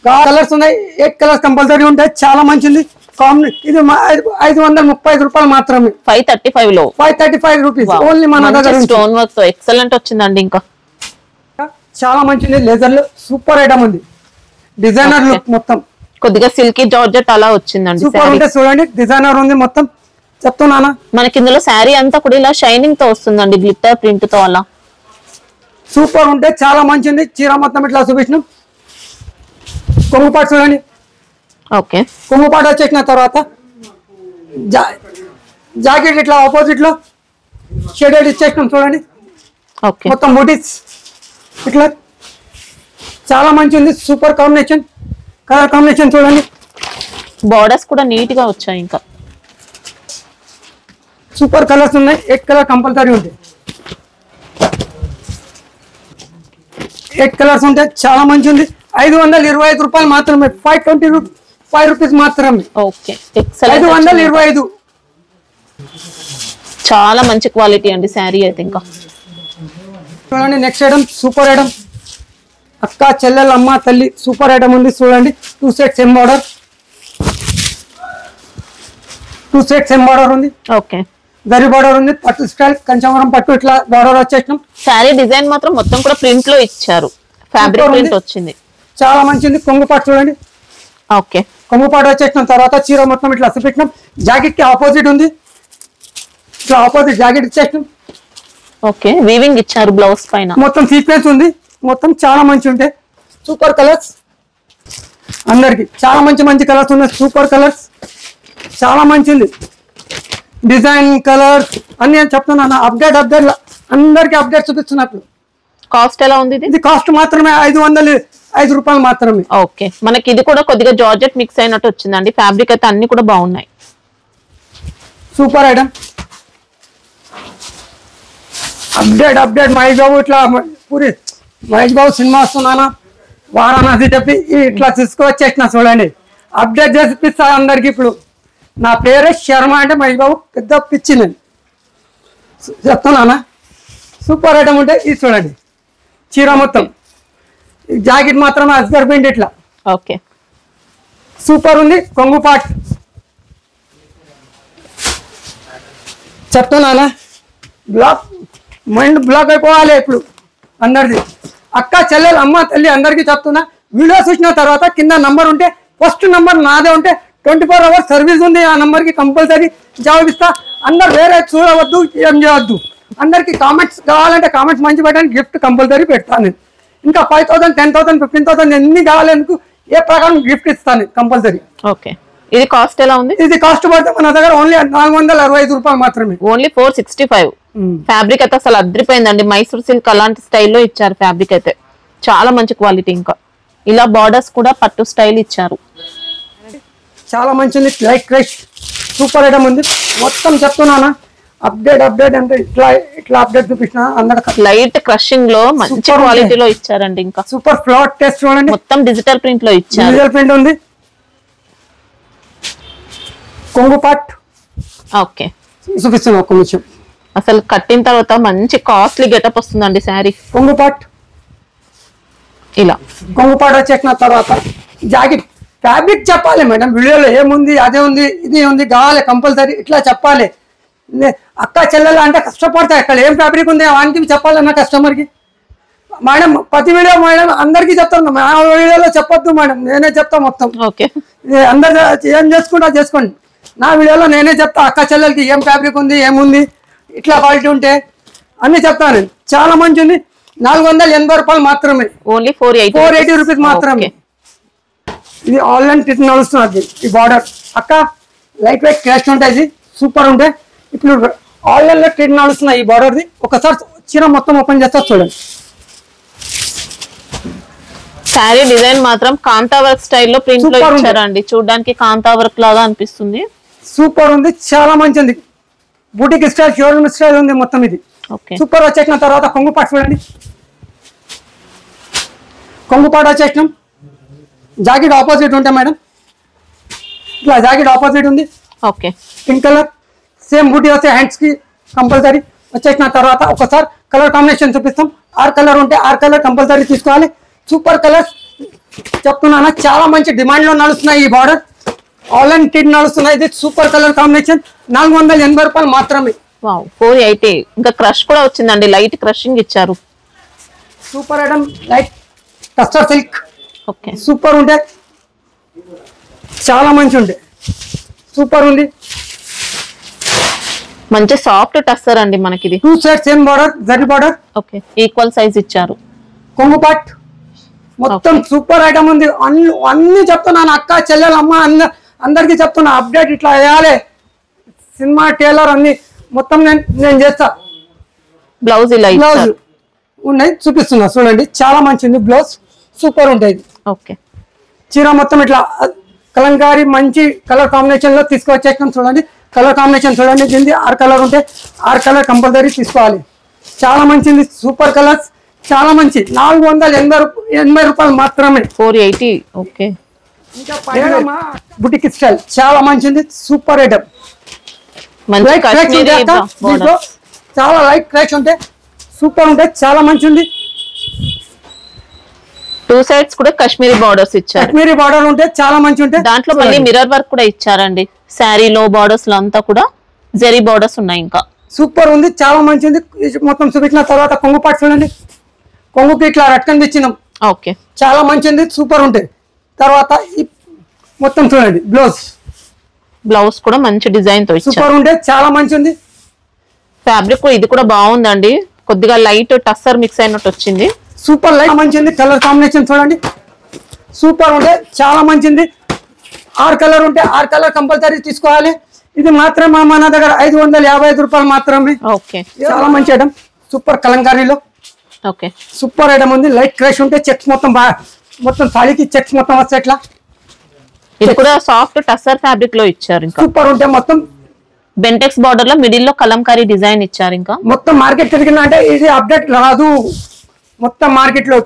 A: కలర్స్ ఉన్నాయి, 8 కలర్స్ కంపల్సరీ ఉంటాయి, చాలా మంచిది. ఇది 535 రూపాయలు మాత్రమే.
B: 535 లో
A: 535 రూపీస్ ఓన్లీ మన దగ్గర.
B: స్టోన్ వర్క్ తో ఎక్సలెంట్ వచ్చిందండి. ఇంకా
A: చాలా మంచిది, లెదర్ లో సూపర్ ఐటమ్ ఉంది, డిజైనర్ లుక్ మొత్తం.
B: కొద్దిగా సిల్కీ జార్జెట్ అలా వచ్చిందండి.
A: సూపర్ ఉంటే చూడండి, డిజైనర్ ఉంది మొత్తం చెప్తున్నానా.
B: మనకి ఇందులో శారీ అంతా కూడా ఇలా షైనింగ్ తో వస్తుందండి, గ్లిట్టర్ ప్రింట్ తో అలా.
A: సూపర్ ఉంటే చాలా మంచిది. చీర మొత్తం ఇట్లా చూపించినాం. కొంగుపాటు చూడండి,
B: ఓకే
A: కొంగుపాటు వచ్చేసిన తర్వాత జాకెట్ ఇట్లా ఆపోజిట్ లో షేడెడ్ ఇచ్చేసినాం చూడండి.
B: ఓకే
A: మొత్తం బూటీస్ ఇట్లా చాలా మంచి ఉంది, సూపర్ కాంబినేషన్. కలర్ కాంబినేషన్ చూడండి,
B: బోర్డర్స్ కూడా నీట్ గా వచ్చాయి. ఇంకా
A: సూపర్ కలర్స్ ఉన్నాయి, 8 కలర్ కంపల్సరీ ఉంటాయి. 8 కలర్స్ ఉంటాయి, చాలా మంచి ఉంది. 525 రూపాయలు మాత్రమే, 525 రూపీస్ మాత్రమే.
B: ఓకే 525. చాలా మంచి క్వాలిటీ అండి శారీ అయితే. ఇంకా
A: చూడండి నెక్స్ట్ ఐటమ్, సూపర్ ఐటమ్ అక్క చెల్లెలు అమ్మ తల్లి, సూపర్ ఐటమ్ ఉంది చూడండి. 2 సెట్స్ ఎంబార్డర్, 2 సెట్స్ ఎంబార్డర్ ఉంది.
B: ఓకే
A: గరి బార్డర్ ఉంది, పట్టు స్టైల్ కంచవరం పట్టు ఇట్లా బార్డర్ వచ్చేసినాం.
B: శారీ డిజైన్ మాత్రం మొత్తం కూడా ప్రింట్ లో ఇచ్చారు, ఫ్యాబ్రిక్ ప్రింట్ వచ్చింది,
A: చాలా మంచిది. కొంగుపాటు చూడండి,
B: ఓకే
A: కొంగుపాటు వచ్చేసిన తర్వాత చీర మొత్తం ఇట్లా చూపించినాం. జాకెట్ కి ఆపోజిట్ ఉంది, ఇట్లా ఆపోజిట్ జాకెట్ ఇచ్చేసినాం.
B: ఓకే వీవింగ్ ఇచ్చారు బ్లౌజ్ పైన,
A: మొత్తం సీక్వెన్స్ ఉంది మొత్తం, చాలా మంచి ఉంటాయి. సూపర్ కలర్స్ అందరికి, చాలా మంచి మంచి కలర్స్ ఉన్నాయి. సూపర్ కలర్స్ చాలా మంచిది. డిజైన్ కలర్స్ అన్ని చెప్తున్నాను. అప్డేట్ అందరికి అప్డేట్ చూపిస్తున్నప్పుడు.
B: కాస్ట్ ఎలా ఉంది
A: ఇది? కాస్ట్ మాత్రమే 505 రూపాయలు మాత్రమే.
B: ఓకే మనకి ఇది కూడా కొద్దిగా జార్జెట్ మిక్స్ అయినట్టు వచ్చిందండి. ఫ్యాబ్రిక్ అయితే అన్ని కూడా బాగున్నాయి.
A: Super item. Update Mahesh Babu ఇట్లా పూరి మహేష్ బాబు సినిమా వస్తున్నానా వారాణసి చెప్పి ఇట్లా తీసుకువచ్చేసిన చూడండి. అప్డేట్ చేసిస్తా అందరికి. ఇప్పుడు నా పేరే శర్మ అంటే మహేష్ బాబు పెద్ద పిచ్చి నేను చెప్తున్నానా. సూపర్ ఐటమ్ ఉంటే ఇది చూడండి. చీర మొత్తం జాకెట్ మాత్రమే అస్గర్ ప్రింట్ ఇట్లా.
B: ఓకే
A: సూపర్ ఉంది. కొంగు పాట్ చెప్తున్నానా. మైండ్ బ్లాక్ అయిపోవాలి ఇప్పుడు అందరిది. అక్క చెల్లెలు అమ్మ తల్లి అందరికీ చెప్తున్నా. వీడియో చూసిన తర్వాత కింద నంబర్ ఉంటే ఫస్ట్ నంబర్ నాదే ఉంటే 24 అవర్స్ సర్వీస్ ఉంది. ఆ నంబర్కి కంపల్సరీ జవాబు ఇస్తా. అందరు వేరే చూడవద్దు, ఏం చేయవద్దు. అందరికి కామెంట్స్ కావాలంటే కామెంట్స్ మంచి పెట్టడానికి గిఫ్ట్ కంపల్సరీ పెడతాను నేను. ఇంకా 5,000 10,000 15,000 ఎన్ని కావాలనుకు ఏ ప్రకారం గిఫ్ట్ ఇస్తాను కంపల్సరీ.
B: ఓకే, ఇది కాస్ట్ ఎలా ఉంది?
A: ఇది కాస్ట్ పడితే మన దగ్గర ఓన్లీ 465 రూపాయలు మాత్రమే.
B: ఓన్లీ 465. ఫ్యాబ్రిక్ అయితే అసలు అద్రిపోయిందండి. మైసూర్ సిల్క్ అలాంటి స్టైల్లో ఇచ్చారు ఫ్యాబ్రిక్ అయితే, చాలా మంచి క్వాలిటీ. ఇంకా ఇలా బార్డర్స్ కూడా పట్టు స్టైల్ ఇచ్చారు,
A: చాలా మంచిది. లైట్ క్రష్ సూపర్ ఐటమ్ ఉంది. మొత్తం చెప్తున్నానా అప్డేట్ అంటే ఇట్లా అప్డేట్ చూపించిన అందరికి.
B: లైట్ క్రషింగ్ లో మంచి క్వాలిటీలో ఇచ్చారండి. ఇంకా
A: సూపర్ ఫ్లాట్ టెస్ట్ చూడండి,
B: మొత్తం డిజిటల్ ప్రింట్ లో ఇచ్చారు.
A: డిజిటల్ ప్రింట్ ఉంది. కొంగు పాట్
B: ఓకే
A: చూపిస్తున్నా ఒక్క నిమిషం.
B: అసలు కట్టిన తర్వాత మంచి కాస్ట్లీ గెటప్ వస్తుందండి శారీ.
A: కొంగు పాట్
B: ఇలా
A: కొంగు పాట్ వచ్చేసిన తర్వాత జాకెట్ ఫ్యాబ్రిక్ చెప్పాలి మేడం. వీడియోలో ఏముంది అదే ఉంది ఇది ఉంది కావాలి కంపల్సరీ ఇట్లా చెప్పాలి. అక్క చెల్లెలు అంటే కష్టపడతాయి, అక్కడ ఏం ఫ్యాబ్రిక్ ఉంది వానికి చెప్పాలన్న కస్టమర్కి. మేడం ప్రతి వీడియో మేడం అందరికీ చెప్తాను, మా వీడియోలో చెప్పొద్దు మేడం, నేనే చెప్తా మొత్తం.
B: ఓకే,
A: అందరు ఏం చేసుకుంటా చేసుకోండి, నా వీడియోలో నేనే చెప్తా అక్క చెల్లెలకి ఏం ఫ్యాబ్రిక్ ఉంది ఏముంది ఇట్లా క్వాలిటీ ఉంటే అన్ని చెప్తాను. చాలా మంచి ఉంది. 480 రూపాయలు మాత్రమే.
B: ఓన్లీ 480
A: రూపీస్ మాత్రమే. ఇది ఆన్లైన్ ట్రిక్ నడుస్తున్నది. ఈ బార్డర్ అక్క లైట్ వెయిట్ క్యాష్ ఉంటుంది, సూపర్ ఉంటాయి. ఇప్పుడు ఆన్లైన్ లో ట్రిక్ నడుస్తున్నాయి ఈ బార్డర్ది. ఒకసారి చీర మొత్తం ఓపెన్ చేస్తా చూడండి.
B: శారీ డిజైన్ మాత్రం కాంతా వర్క్ స్టైల్లో ప్రింట్ లో ఇచ్చారండి. చూడడానికి కాంతా వర్క్ లాగా అనిపిస్తుంది.
A: సూపర్ ఉంది, చాలా మంచిది. బూటిక్ స్టైల్ షోరూమ్ స్టైల్ ఉంది మొత్తం. ఇది సూపర్ వచ్చేసిన తర్వాత కొంగు పాటు చూడండి. కొంగు పాటు వచ్చేసినాం. జాకెట్ ఆపోజిట్ ఉంటాయి మేడం, ఇట్లా జాకెట్ ఆపోజిట్ ఉంది.
B: ఓకే,
A: పింక్ కలర్ సేమ్ బూటీ వస్తే హ్యాండ్స్ కి కంపల్సరీ వచ్చేసిన తర్వాత ఒకసారి కలర్ కాంబినేషన్ చూపిస్తాం. 6 కలర్ ఉంటే 6 కలర్ కంపల్సరీ తీసుకోవాలి. సూపర్ కలర్స్ చెప్తున్నాను, చాలా మంచి డిమాండ్ లో నడుస్తున్నాయి. ఈ బార్డర్ ఆన్లైన్ కిడ్ నడుస్తున్నాయి. ఇది సూపర్ కలర్ కాంబినేషన్ 480 రూపాయలు మాత్రమే.
B: 480. ఇంకా క్రష్ కూడా వచ్చిందండి, లైట్ క్రషింగ్ ఇచ్చారు.
A: Super item light tussar silk.
B: Okay,
A: super ఉంటే చాలా మంచి ఉంటే సూపర్ ఉంది.
B: మంచి సాఫ్ట్ టస్సర్ అండి మనకి. ఇది
A: 2 side same border, zari border.
B: Okay, equal size ఇచ్చారు.
A: కొంగు పాట్ మొత్తం సూపర్ ఐటమ్ ఉంది. అన్ని చెప్తున్నాను అక్క చెల్లెలు అమ్మ అందరికి చెప్తున్నా. అప్డేట్ ఇట్లా వేయాలి, సినిమా టైలర్ అన్ని మొత్తం నేను చేస్తా.
B: బ్లౌజ్ ఇలా
A: బ్లౌజ్ ఉన్నాయి చూపిస్తున్నా చూడండి, చాలా మంచిది. బ్లౌజ్ సూపర్ ఉంటుంది.
B: ఓకే,
A: చీర మొత్తం ఇట్లా కలంకారీ మంచి కలర్ కాంబినేషన్ లో తీసుకొచ్చేసాం చూడండి. కలర్ కాంబినేషన్ చూడండి, దీనికి 6 కలర్ ఉంటే 6 కలర్ కంపల్సరీ తీసుకోవాలి. చాలా మంచిది, సూపర్ కలర్స్ చాలా మంచి. 480 రూపాయలు మాత్రమే.
B: 480. ఓకే,
A: బుటిక్ స్టైల్ చాలా మంచిది, సూపర్ ఐటమ్. చాలా లైట్ క్రాష్ ఉంటాయి, సూపర్ ఉంటాయి, చాలా మంచి ఉంది.
B: 2 సైడ్స్ కూడా కాశ్మీరీ బార్డర్స్ ఇచ్చారు.
A: కాశ్మీరీ బార్డర్ ఉంటే చాలా మంచి ఉంటాయి.
B: దాంట్లో మళ్ళీ మిర్రర్ వర్క్ కూడా ఇచ్చారండి. శారీలో బార్డర్స్ లో అంతా కూడా జరీ బార్డర్స్ ఉన్నాయి. ఇంకా
A: సూపర్ ఉంది, చాలా మంచిది. మొత్తం చూపించిన తర్వాత కొంగు పాటు చూడండి. కొంగుకి ఇట్లా రట్కన్ ఇచ్చినాం.
B: ఓకే,
A: చాలా మంచిది, సూపర్ ఉంటాయి. తర్వాత మొత్తం చూడండి
B: బ్లౌజ్ కూడా మంచి డిజైన్ తో ఇచ్చారు.
A: సూపర్ ఉంటే చాలా మంచి ఉంది.
B: ఫ్యాబ్రిక్ ఇది కూడా బాగుందండి, కొద్దిగా లైట్ టస్సర్ మిక్స్ అయినట్టు వచ్చింది.
A: సూపర్ లైట్ మంచిది. కలర్ కాంబినేషన్ చూడండి, సూపర్ ఉంటే చాలా మంచిది. 6 కలర్ ఉంటే 6 కలర్ కంపల్సరీ తీసుకోవాలి. ఇది మాత్రమే మన దగ్గర 555 రూపాయలు మాత్రమే.
B: ఓకే,
A: చాలా మంచి ఐటమ్, సూపర్ కలంకారీలో.
B: ఓకే,
A: సూపర్ ఐటమ్ ఉంది. లైట్ క్రష్ ఉంటే చెక్స్ మొత్తం సారీకి చెక్స్ మొత్తం వస్తాయి. ఇట్లా
B: ఇది కూడా సాఫ్ట్ టస్సర్ ఫ్యాబ్రిక్ లో ఇచ్చారు. ఇంకా
A: సూపర్ ఉంటే మొత్తం
B: బెంటెక్స్ బార్డర్ లో మిడిల్ లో కలంకారీ డిజైన్ ఇచ్చారు. ఇంకా
A: మొత్తం మార్కెట్ తిరిగిన అంటే ఇది అప్డేట్ రాదు. మొత్తం మార్కెట్ లో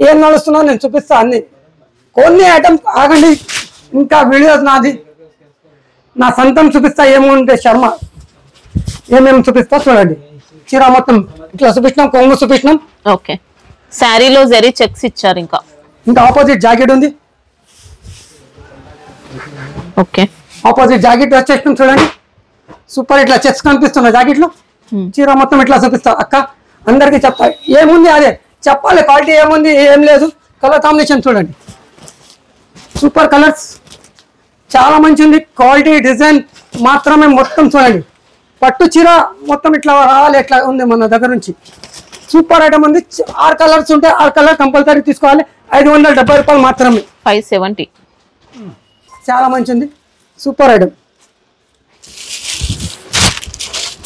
A: ఏం నడుస్తుందో నేను చూపిస్తా. అన్ని కొన్ని ఐటమ్ ఆగండి, ఇంకా వీడియోస్ నాది నా సొంతం చూపిస్తా. ఏముంటే శర్మ ఏమేమి చూపిస్తా చూడండి. చీర మొత్తం ఇట్లా చూపించినాం, కొంగు చూపించినాం.
B: ఓకే, శారీలో జరీ చెక్స్ ఇచ్చారు. ఇంకా
A: ఆపోజిట్ జాకెట్ ఉంది.
B: ఓకే,
A: ఆపోజిట్ జాకెట్ వచ్చేసినాం చూడండి. సూపర్ ఇట్లా చెక్స్ కనిపిస్తున్నాయి జాకెట్ లో. చీర మొత్తం ఇట్లా చూపిస్తా అక్క, అందరికి చెప్తా. ఏముంది అదే చెప్పాలి, క్వాలిటీ ఏముంది ఏం లేదు. కలర్ కాంబినేషన్ చూడండి, సూపర్ కలర్స్ చాలా మంచిది. క్వాలిటీ డిజైన్ మాత్రమే మొత్తం చూడండి. పట్టు చీర మొత్తం ఇట్లా రావాలి, ఎట్లా ఉంది మన దగ్గర నుంచి. సూపర్ ఐటమ్ ఉంది. 6 కలర్స్ ఉంటే 6 కలర్ కంపల్సరీ తీసుకోవాలి. 570 రూపాయలు మాత్రమే.
B: 570.
A: చాలా మంచిది, సూపర్ ఐటమ్,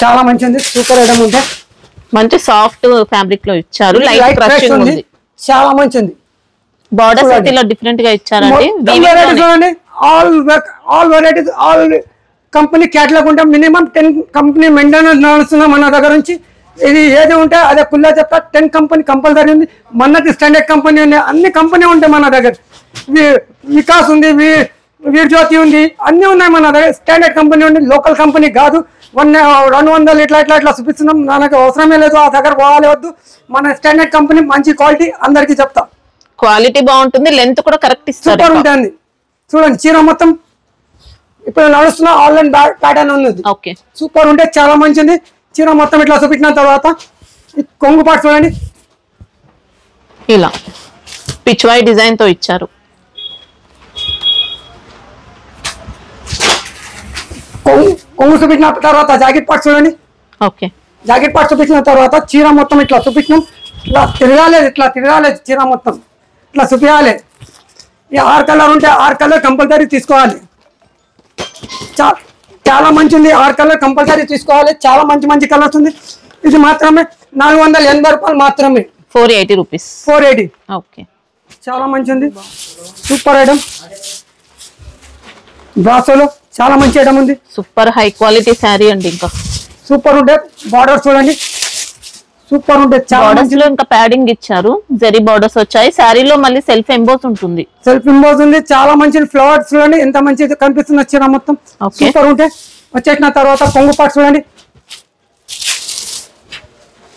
A: చాలా మంచిది, సూపర్ ఐటమ్ ఉంటే
B: మంచి సాఫ్ట్ ఫ్యాబ్రిక్ లో ఇచ్చారు. లైట్ క్రషింగ్ ఉంది,
A: చాలా మంచిది.
B: బార్డర్స్ అయితే ఇలా డిఫరెంట్ గా ఇచ్చారండి.
A: All varieties, all company catalogue ఉంటే మినిమం 10 కంపెనీ మెయింటెనెన్స్ నడుస్తున్నాం మన దగ్గర నుంచి. ఇది ఏది ఉంటే అదే కుల్లా చెప్తా. 10 కంపెనీ కంపల్సరీ ఉంది. మనకి స్టాండర్డ్ కంపెనీ ఉంది, అన్ని కంపెనీ ఉంటాయి మన దగ్గర. వికాస్ ఉంది, వీర్ జ్యోతి ఉంది, అన్ని ఉన్నాయి మన దగ్గర. స్టాండర్డ్ కంపెనీ ఉంది, లోకల్ కంపెనీ కాదు. 200 ఇట్లా చూపిస్తున్నాం. నాకు అవసరమే లేదు, ఆ దగ్గర పోవాలి వద్దు. మన స్టాండర్డ్ కంపెనీ, మంచి క్వాలిటీ, అందరికీ చెప్తా.
B: క్వాలిటీ బాగుంటుంది, లెంత్ కూడా కరెక్ట్ ఇస్తారు.
A: సూపర్ ఉంటుంది. చూడండి చీర మొత్తం ఇప్పుడు నడుస్తున్న ఆన్లైన్ ప్యాటర్న్ ఉంది.
B: ఓకే,
A: సూపర్ ఉంటే చాలా మంచిది. చీర మొత్తం ఇట్లా చూపించిన తర్వాత కొంగు పాటు చూడండి,
B: ఇలా పిచ్వాయి డిజైన్ తో ఇచ్చారు.
A: కొంగు చూపించిన తర్వాత జాకెట్ పార్ట్ చూడండి.
B: ఓకే,
A: జాకెట్ పార్ట్ చూపించిన తర్వాత చీర మొత్తం ఇట్లా చూపించినాం. ఇట్లా తిరగాలేదు చీర మొత్తం ఇట్లా చూపించాలి. ఈ 6 కలర్ ఉంటే 6 కలర్ కంపల్సరీ తీసుకోవాలి. చాలా మంచిది, 6 కలర్ కంపల్సరీ తీసుకోవాలి. చాలా మంచి కలర్స్ ఉంది. ఇది మాత్రమే 480 రూపాయలు మాత్రమే.
B: 480 రూపీస్.
A: 480.
B: ఓకే,
A: చాలా మంచిది, సూపర్ ఐటమ్. బ్రాసోలో చాలా మంచి ఐటమ్ ఉంది.
B: సూపర్ హై క్వాలిటీ శారీ అండి. ఇంకా
A: సూపర్ ఉంటే బార్డర్ చూడండి, సూపర్ ఉంటే చాలా
B: బార్డర్స్ లో ఇంకా ప్యాడింగ్ ఇచ్చారు. జరీ బార్డర్స్ వచ్చాయి. శారీలో మళ్ళీ సెల్ఫ్ ఎంబోస్ ఉంటుంది.
A: సెల్ఫ్ ఇంబోస్ ఉంది, చాలా మంచి ఫ్లవర్స్ చూడండి ఎంత మంచిది కనిపిస్తుంది చీర మొత్తం. సూపర్ ఉంటే వచ్చేసిన తర్వాత కొంగు పాటు చూడండి.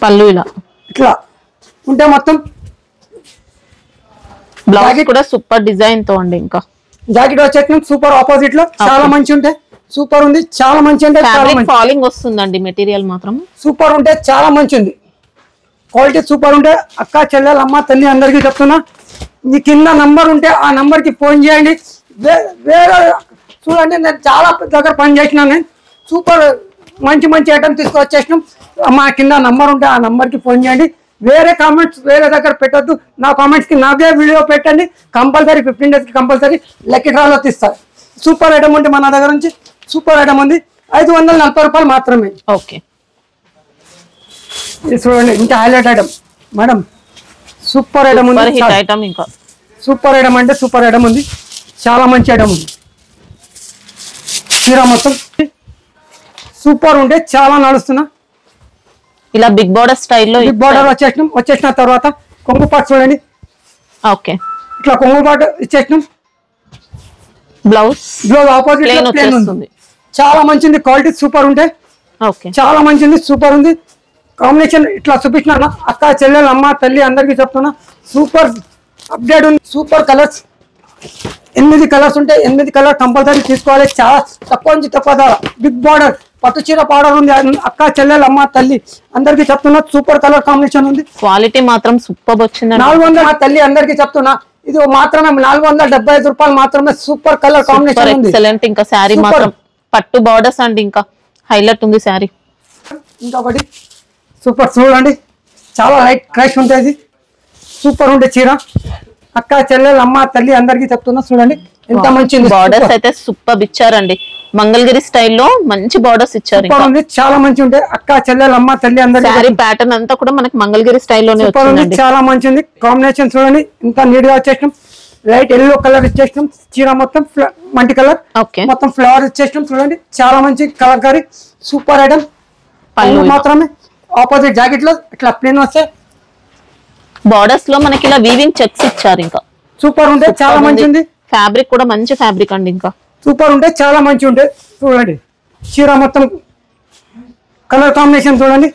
B: పళ్ళు ఇలా
A: ఇట్లా ఉంటే మొత్తం
B: బ్లౌజ్ కూడా సూపర్ డిజైన్ తో అండి. ఇంకా
A: జాకెట్ వచ్చేసిన సూపర్ ఆపోజిట్ లో చాలా మంచి ఉంటే సూపర్ ఉంది. చాలా మంచి అంటే
B: ఫాలింగ్ వస్తుందండి. మెటీరియల్ మాత్రం
A: సూపర్ ఉంటే చాలా మంచి ఉంది. క్వాలిటీ సూపర్ ఉంటే అక్క చెల్లెలు అమ్మ తల్లి అందరికీ చెప్తున్నా, మీ కింద నంబర్ ఉంటే ఆ నంబర్ కి ఫోన్ చేయండి. వేరే చూడండి, నేను చాలా దగ్గర పని చేసినాను. సూపర్ మంచి ఐటమ్ తీసుకొచ్చేసినాం. మా కింద నంబర్ ఉంటే ఆ నంబర్ కి ఫోన్ చేయండి. వేరే కామెంట్స్ వేరే దగ్గర పెట్టద్దు. నా కామెంట్స్ కి నాకే వీడియో పెట్టండి. కంపల్సరీ 15 days కి కంపల్సరీ లక్కీ డ్రాలో తీస్తారు. సూపర్ ఐటమ్ ఉంటే మన దగ్గర నుంచి సూపర్ ఐటమ్ ఉంది. 540 రూపాయలు మాత్రమే.
B: ఓకే,
A: ఇది చూడండి ఇంకా highlight item madam. Super item ఉంది.
B: ఐటమ్ ఇంకా
A: సూపర్ ఐటమ్ అంటే సూపర్ ఐటమ్ ఉంది. చాలా మంచి ఐటమ్ ఉంది. చీర మొత్తం సూపర్ ఉంటే చాలా నడుస్తున్నా.
B: ఇలా బిగ్ బార్డర్ స్టైల్లో
A: బిగ్ బార్డర్ వచ్చేసిన తర్వాత కొంగు పాటు చూడండి.
B: ఓకే,
A: ఇట్లా కొంగు పాటు ఇచ్చేసినాం.
B: బ్లౌజ్
A: ఆపోజిట్ ప్లేన్ ఉంది. చాలా మంచిది, క్వాలిటీ సూపర్ ఉంటే
B: ఓకే, చాలా
A: మంచిది, సూపర్ ఉంది. కాంబినేషన్ ఇట్లా చూపించిన అక్క చెల్లెలు అమ్మ తల్లి అందరికీ చెప్తున్నా. సూపర్ అప్డేట్ ఉంది. సూపర్ కలర్స్ 8 కలర్స్ ఉంటే 8 కలర్ కంపల్సరీ తీసుకోవాలి. చాలా తక్కువ నుంచి తక్కువ ధర. బిగ్ బార్డర్ పట్టు చీర పౌడర్ ఉంది. అక్క చెల్లెలు అమ్మ తల్లి అందరికీ చెప్తున్నా. సూపర్ కలర్ కాంబినేషన్ ఉంది.
B: క్వాలిటీ మాత్రం సూపర్ వచ్చింది.
A: 400 తల్లి అందరికీ చెప్తున్నా. ఇది మాత్రమే 475 రూపాయలు మాత్రమే. సూపర్ కలర్ కాంబినేషన్ ఉంది.
B: ఎక్సలెంట్. ఇంకా శారీ మాత్రం పట్టు బార్డర్స్ అండి. ఇంకా హైలైట్ ఉంది శారీ.
A: ఇంకొకటి సూపర్ చూడండి, చాలా లైట్ క్రష్ ఉంటుంది. సూపర్ ఉండే చీర. అక్క చెల్లెలు అమ్మ తల్లి అందరికీ చెప్తున్నా. చూడండి ఎంత మంచి
B: బార్డర్స్ అయితే సూపర్ ఇచ్చారండి. మంగళగిరి స్టైల్లో మంచి బార్డర్స్ ఇచ్చారు.
A: చాలా మంచి ఉంటే అక్క చెల్లెలు అమ్మ తల్లి అందరికీ.
B: శారీ ప్యాటర్న్ అంతా కూడా మనకి మంగళగిరి స్టైల్లోనే వచ్చింది.
A: చాలా మంచి ఉంది. కాంబినేషన్ చూడండి ఇంత నీట్ గా వచ్చేసినాం. లైట్ ఎల్లో కలర్ ఇచ్చేసినాం. చీర మొత్తం మంటి కలర్ మొత్తం ఫ్లవర్ ఇచ్చేసినాం. చూడండి చాలా మంచి కలర్కారీ సూపర్ ఐటమ్. పళ్ళు మాత్రమే ఆపోజిట్ జాకెట్ లో ఇట్లా ప్లేన్ వస్తే
B: బార్డర్స్ లో మనకి ఇలా వీవింగ్ చెక్స్ ఇచ్చారు. ఇంకా
A: సూపర్ ఉంటే చాలా మంచి ఉంది.
B: ఫ్యాబ్రిక్ కూడా మంచి ఫ్యాబ్రిక్ అండి. ఇంకా
A: సూపర్ ఉంటే చాలా మంచి ఉంటే చూడండి చీర మొత్తం కలర్ కాంబినేషన్ చూడండి.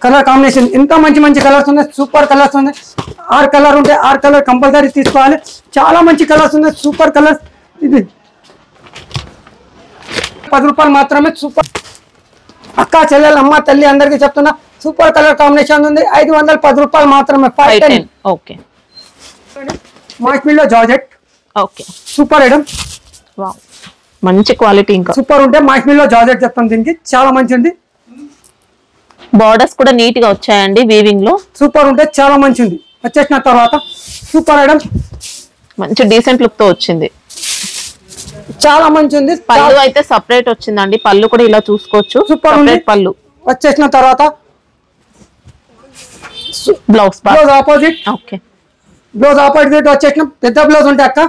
A: కలర్ కాంబినేషన్ ఎంత మంచి కలర్స్ ఉన్నాయి. సూపర్ కలర్స్ ఉన్నాయి. 6 కలర్ ఉంటే 6 కలర్ కంపల్సరీ తీసుకోవాలి. చాలా మంచి కలర్స్ ఉన్నాయి. Super colours. ఇది 10 రూపాయలు మాత్రమే. సూపర్ అక్క చెల్లెలు అమ్మ తల్లి అందరికీ చెప్తున్నా. సూపర్ కలర్ కాంబినేషన్ ఉంది. 510 రూపాయలు మాత్రమే. 510.
B: ఓకే,
A: మాస్మిల్లో georgette.
B: Okay,
A: super item.
B: Wow, మంచి క్వాలిటీ. ఇంకా
A: సూపర్ ఉంటే మాస్మిల్లో జార్జెట్ చెప్తాం. దీనికి చాలా మంచి ఉంది.
B: బార్డర్స్ కూడా నీట్ గా వచ్చాయండి వీవింగ్ లో.
A: సూపర్ ఉంటే చాలా మంచి ఉంది. వచ్చేసిన తర్వాత సూపర్ ఐటమ్,
B: మంచి డీసెంట్ లుక్ తో వచ్చింది.
A: చాలా మంచి ఉంది.
B: పళ్ళు అయితే సపరేట్ వచ్చిందండి. పళ్ళు కూడా ఇలా చూసుకోవచ్చు.
A: సూపర్ ఉంది
B: పళ్ళు.
A: వచ్చేసిన తర్వాత
B: blouse
A: opposite.
B: Okay,
A: blouse opposite వచ్చేసిన పెద్ద బ్లౌజ్ ఉంటే అక్క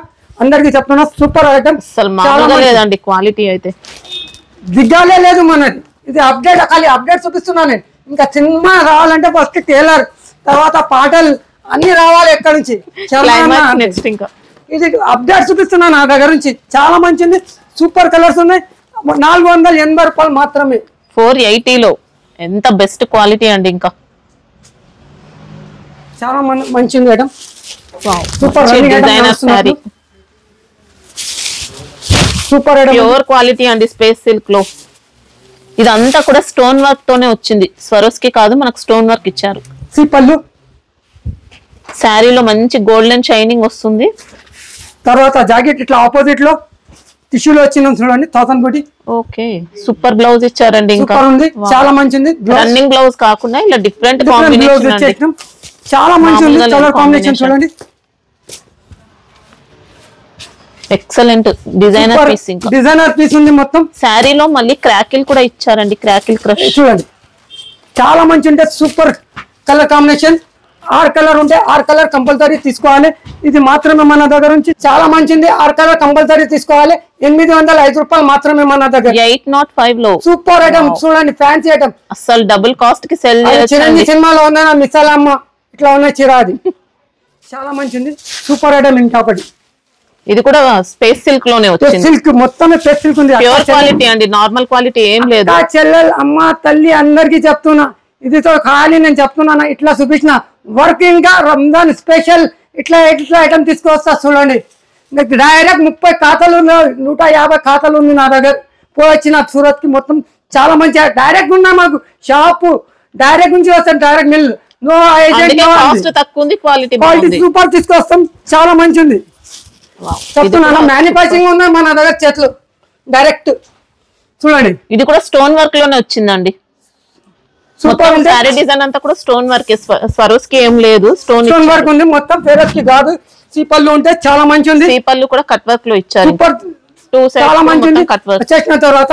A: అందరికి చెప్తున్నా సూపర్ ఐటమ్.
B: అసలు మామూలుగా లేదండి క్వాలిటీ అయితే.
A: దిగ్గాలే లేదు మనది. ఇది అప్డేట్, ఖాళీ అప్డేట్ చూపిస్తున్నాను నేను. ఇంకా సినిమా రావాలంటే ఫస్ట్ టైలర్, తర్వాత పాటలు అన్ని రావాలి ఎక్కడి నుంచి.
B: నెక్స్ట్ ఇంకా
A: ఇది అప్డేట్ చూపిస్తున్నాను నా దగ్గర నుంచి. చాలా మంచిది. సూపర్ కలర్స్ ఉన్నాయి. 480 రూపాయలు మాత్రమే.
B: 480 లో ఎంత బెస్ట్ క్వాలిటీ అండి. ఇంకా
A: చాలా మంచిది madam. Super
B: designer sorry,
A: super
B: pure quality అండి. స్పేస్ సిల్క్ లో ఇదంతా కూడా స్టోన్ వర్క్ తోనే వచ్చింది. స్వరోస్కి కాదు, మనకు స్టోన్ వర్క్ ఇచ్చారు.
A: పళ్ళు
B: శారీలో మంచి గోల్డెన్ షైనింగ్ వస్తుంది.
A: తర్వాత జాకెట్ ఇట్లా ఆపోజిట్ లో టిష్యూలో వచ్చింది చూడండి. 1000 కోటి.
B: ఓకే, సూపర్ బ్లౌజ్ ఇచ్చారండి. ఇంకా
A: ఉంది, చాలా మంచిది.
B: రన్నింగ్ బ్లౌజ్ కాకుండా ఇలా డిఫరెంట్ కాంబినేషన్,
A: చాలా మంచిది. కలర్ కాంబినేషన్ చూడండి.
B: Excellent designer piece. ఇంకా
A: డిజైనర్ పీస్ ఉంది మొత్తం.
B: శారీలో మళ్ళీ క్రాకిల్ కూడా ఇచ్చారండి. క్రాకిల్ క్రష్
A: చూడండి, చాలా మంచి ఉంటే సూపర్ కలర్ కాంబినేషన్. 6 కలర్ ఉంటే 6 కలర్ కంపల్సరీ తీసుకోవాలి. ఇది మాత్రమే మన దగ్గర నుంచి. చాలా మంచిది. 6 కలర్ కంపల్సరీ తీసుకోవాలి. 805 రూపాయలు మాత్రమే మన దగ్గర.
B: 805 లో
A: సూపర్ ఐటమ్ చూడండి. Fancy item.
B: అసలు డబుల్ కాస్ట్ కి సెల్
A: చిరంజీవి సినిమాలో ఉందా మిస్సాలమ్మ, ఇట్లా ఉన్నాయి చిరాది. చాలా మంచిది. Super item. ఇంకొకటి
B: ఇది కూడా స్పేస్ సిల్క్ లోనే వచ్చింది.
A: సిల్క్ మొత్తం స్పేస్ సిల్క్ ఉంది.
B: ప్యూర్ క్వాలిటీ అండి, నార్మల్ క్వాలిటీ ఏం లేదు.
A: చెల్లెలు, అమ్మ, తల్లి అందరికి చెప్తున్నా. ఇదితో ఖాళీ నేను చెప్తున్నాను. ఇట్లా చూపించిన వర్క్ ఇంకా రంజాన్ స్పెషల్ ఇట్లా ఇట్లా ఐటమ్ తీసుకొస్తా చూడండి. డైరెక్ట్ 30 ఖాతాలు 150 ఖాతాలు ఉంది నా దగ్గర. పోవచ్చిన సూరత్ కి మొత్తం చాలా మంచి డైరెక్ట్ ఉన్నా. మాకు షాపు డైరెక్ట్ నుంచి వస్తాం. Direct mill, no agent.
B: తక్కువ ఉంది, క్వాలిటీ
A: సూపర్ తీసుకొస్తాం. చాలా మంచి ఉంది. చెప్తున్నా, మ్యానుఫ్యాక్చరింగ్ ఉన్నాయి మన దగ్గర చెట్లు డైరెక్ట్. చూడండి,
B: ఇది కూడా స్టోన్ వర్క్ లోనే వచ్చిందండి.
A: సూపర్ ఉంది.
B: సారీ డిజైన్ అంతా కూడా స్టోన్ వర్క్. స్వరోస్కి ఏం లేదు, స్టోన్
A: వర్క్ ఉంది మొత్తం. ఫేరస్ కి కాదు. పళ్ళు ఉంటే చాలా మంచి ఉంది.
B: పళ్ళు కూడా కట్ వర్క్ లో ఇచ్చారు.
A: సూపర్, చాలా మంచి ఉంది. చేసిన తర్వాత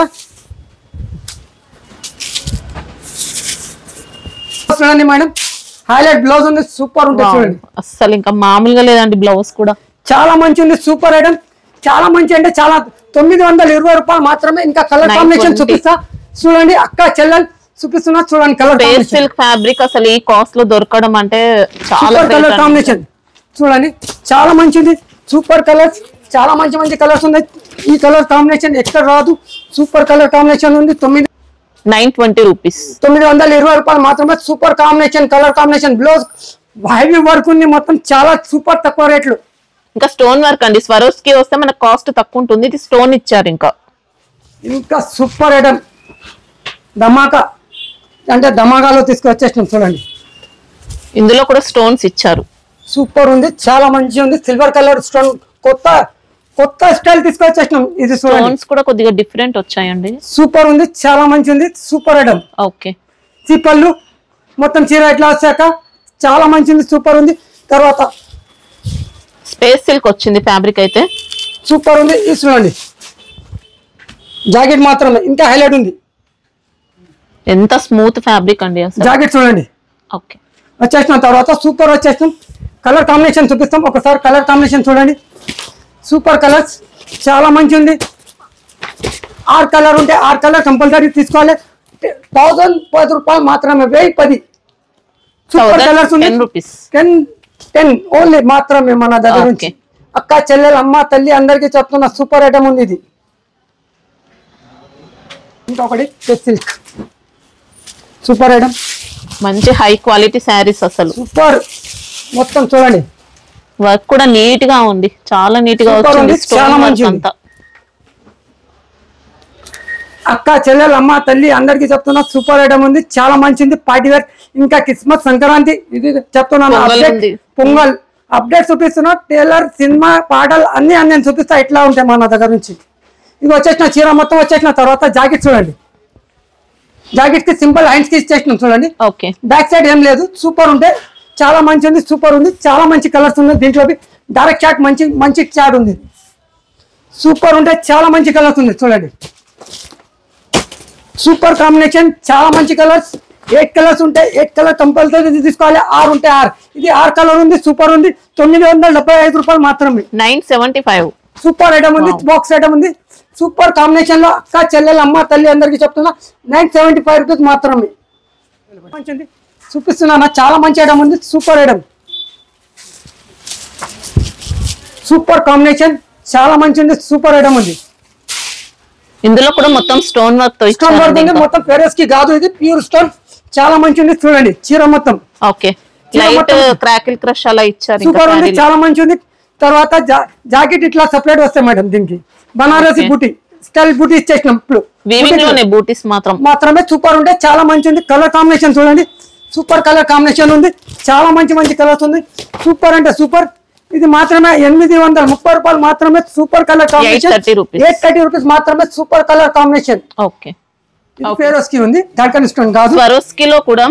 A: చూడండి మేడం, హైలైట్ బ్లౌజ్ ఉంది. సూపర్ ఉంటుంది చూడండి.
B: అస్సలు ఇంకా మామూలుగా లేదండి. బ్లౌజ్ కూడా
A: చాలా మంచి ఉంది. Super item. చాలా మంచి అంటే చాలా. 920 రూపాయలు మాత్రమే. ఇంకా కలర్ కాంబినేషన్ చూపిస్తా చూడండి. అక్క చెల్లెలు చూపిస్తున్నా చూడండి. కలర్
B: సిల్క్ ఫ్యాబ్రిక్ అసలు ఈ కాస్ట్ లో దొరకడం అంటే చాలా.
A: కలర్ కాంబినేషన్ చూడండి, చాలా మంచిది. సూపర్ కలర్స్, చాలా మంచి మంచి కలర్స్ ఉన్నాయి. ఈ కలర్ కాంబినేషన్ ఎక్కడ రాదు. సూపర్ కలర్ కాంబినేషన్ ఉంది.
B: 920 రూపీస్.
A: 920 రూపాయలు మాత్రమే. Super combination, colour combination, blouse heavy work ఉంది మొత్తం. చాలా సూపర్ తక్కువ రేట్లు.
B: ఇంకా స్టోన్ వర్క్ అండి. స్వరోస్కి వస్తే మనకు కాస్ట్ తక్కువ ఉంటుంది. ఇది స్టోన్ ఇచ్చారు. ఇంకా
A: సూపర్ ఐటమ్. ధమాకా అంటే ధమాకాలో తీసుకొచ్చేసినాం చూడండి.
B: ఇందులో కూడా స్టోన్స్ ఇచ్చారు.
A: సూపర్ ఉంది, చాలా మంచిగా ఉంది. సిల్వర్ కలర్ స్టోన్, కొత్త స్టైల్ తీసుకొచ్చేసినాం. ఇది
B: స్టోన్స్ కూడా కొద్దిగా డిఫరెంట్ వచ్చాయండి.
A: సూపర్ ఉంది, చాలా మంచి ఉంది. Super item.
B: ఓకే,
A: పళ్ళు మొత్తం చీర ఇట్లా వచ్చాక చాలా మంచిది. సూపర్ ఉంది. తర్వాత
B: స్పేస్ సిల్క్ వచ్చింది ఫ్యాబ్రిక్ అయితే.
A: సూపర్ ఉంది. ఇది చూడండి, జాకెట్ మాత్రమే ఇంకా హైలైట్ ఉంది.
B: ఎంత స్మూత్ ఫ్యాబ్రిక్ అండి అసలు.
A: జాకెట్ చూడండి.
B: ఓకే,
A: వచ్చేసిన తర్వాత సూపర్ వచ్చేస్తాం. కలర్ కాంబినేషన్ చూపిస్తాం. ఒకసారి కలర్ కాంబినేషన్ చూడండి. సూపర్ కలర్స్, చాలా మంచి ఉంది. 6 కలర్ ఉంటే 6 కలర్ కంపల్సరీ తీసుకోవాలి. 1010 రూపాయలు మాత్రమే. 1010. సూపర్ కలర్స్ ఉంది. 10 ఓన్లీ మాత్రమే మన దగ్గర నుంచి. అక్క చెల్లెలు, అమ్మ, తల్లి అందరికి చెప్తున్నా. సూపర్ ఐటమ్ ఉంది ఇది. ఇంకొకటి సిల్క్ సూపర్ ఐటమ్.
B: మంచి హై క్వాలిటీ శారీస్ అసలు.
A: సూపర్ మొత్తం చూడండి.
B: వర్క్ కూడా నీట్ గా ఉంది. చాలా నీట్ గా వచ్చింది.
A: చాలా మంచి. అక్క చెల్లెలు, అమ్మ, తల్లి అందరికి చెప్తున్నా. సూపర్ ఐటమ్ ఉంది, చాలా మంచిది. పార్టీ వేర్, ఇంకా క్రిస్మస్, సంక్రాంతి ఇది చెప్తున్నాను. పొంగల్ అప్డేట్ చూపిస్తున్నా. టైలర్, సినిమా, పాటలు అన్ని నేను చూపిస్తా. ఇట్లా ఉంటాయి మన దగ్గర నుంచి. ఇది వచ్చేసిన చీర మొత్తం వచ్చేసిన తర్వాత జాకెట్ చూడండి. జాకెట్ కి సింపుల్ హ్యాండ్స్ కి ఇచ్చేసినాం చూడండి.
B: ఓకే
A: బ్యాక్ సైడ్ ఏం లేదు. సూపర్ ఉంటే చాలా మంచి ఉంది, సూపర్ ఉంది. చాలా మంచి కలర్స్ ఉన్నాయి దీంట్లో. డైరెక్ట్ చాట్ మంచి చాట్ ఉంది. సూపర్ ఉంటే చాలా మంచి కలర్స్ ఉంది చూడండి. సూపర్ కాంబినేషన్, చాలా మంచి కలర్స్. 8 కలర్స్ ఉంటాయి. 8 కలర్ కంపల్సరీ తీసుకోవాలి. 6 ఉంటే 6. ఇది 6 కలర్ ఉంది. సూపర్ ఉంది. 975 రూపాయలు మాత్రమే.
B: 975.
A: సూపర్ ఐటమ్ ఉంది. బాక్స్ ఐటమ్ ఉంది. సూపర్ కాంబినేషన్ లో అక్క చెల్లెలు అమ్మ తల్లి అందరికి చెప్తున్నా 975 రూపీస్ మాత్రమే. మంచిది చూపిస్తున్నా. చాలా మంచి ఐటమ్ ఉంది. సూపర్ ఐటమ్, సూపర్ కాంబినేషన్, చాలా మంచి ఉంది. సూపర్ ఐటమ్ ఉంది.
B: ఇందులో కూడా మొత్తం స్టోన్ వర్క్ తో
A: స్టోన్ వర్క్ ఉంది. మొత్తం ఫెరస్ కి కాదు, ఇది ప్యూర్ స్టోన్. చాలా మంచి ఉంది చూడండి. చీర మొత్తం
B: ఓకే లైట్ క్రాకిల్ క్రష్ అలా ఇచ్చారు.
A: సూపర్ ఉంది, చాలా మంచి ఉంది. తర్వాత జాకెట్ ఇట్లా సెపరేట్ వస్తాయి మేడం. దీనికి బనారసి బూటీ స్టైల్ బూటీ ఇచ్చేసినాం.
B: బూటీస్
A: మాత్రమే సూపర్ ఉంటే చాలా మంచి ఉంది. కలర్ కాంబినేషన్ చూడండి. సూపర్ కలర్ కాంబినేషన్ ఉంది. చాలా మంచి కలర్స్ ఉంది. సూపర్ అంటే సూపర్. ఇది మాత్రమే 830 రూపాయలు మాత్రమే. సూపర్ కలర్ కాంబినేషన్ 830 రూపీస్ మాత్రమే. Super colour combination.
B: ఓకే
A: ఫెరోస్కి ఉంది, డార్కన్ స్టోన్ కాదు.
B: స్వరోస్కిలో కూడా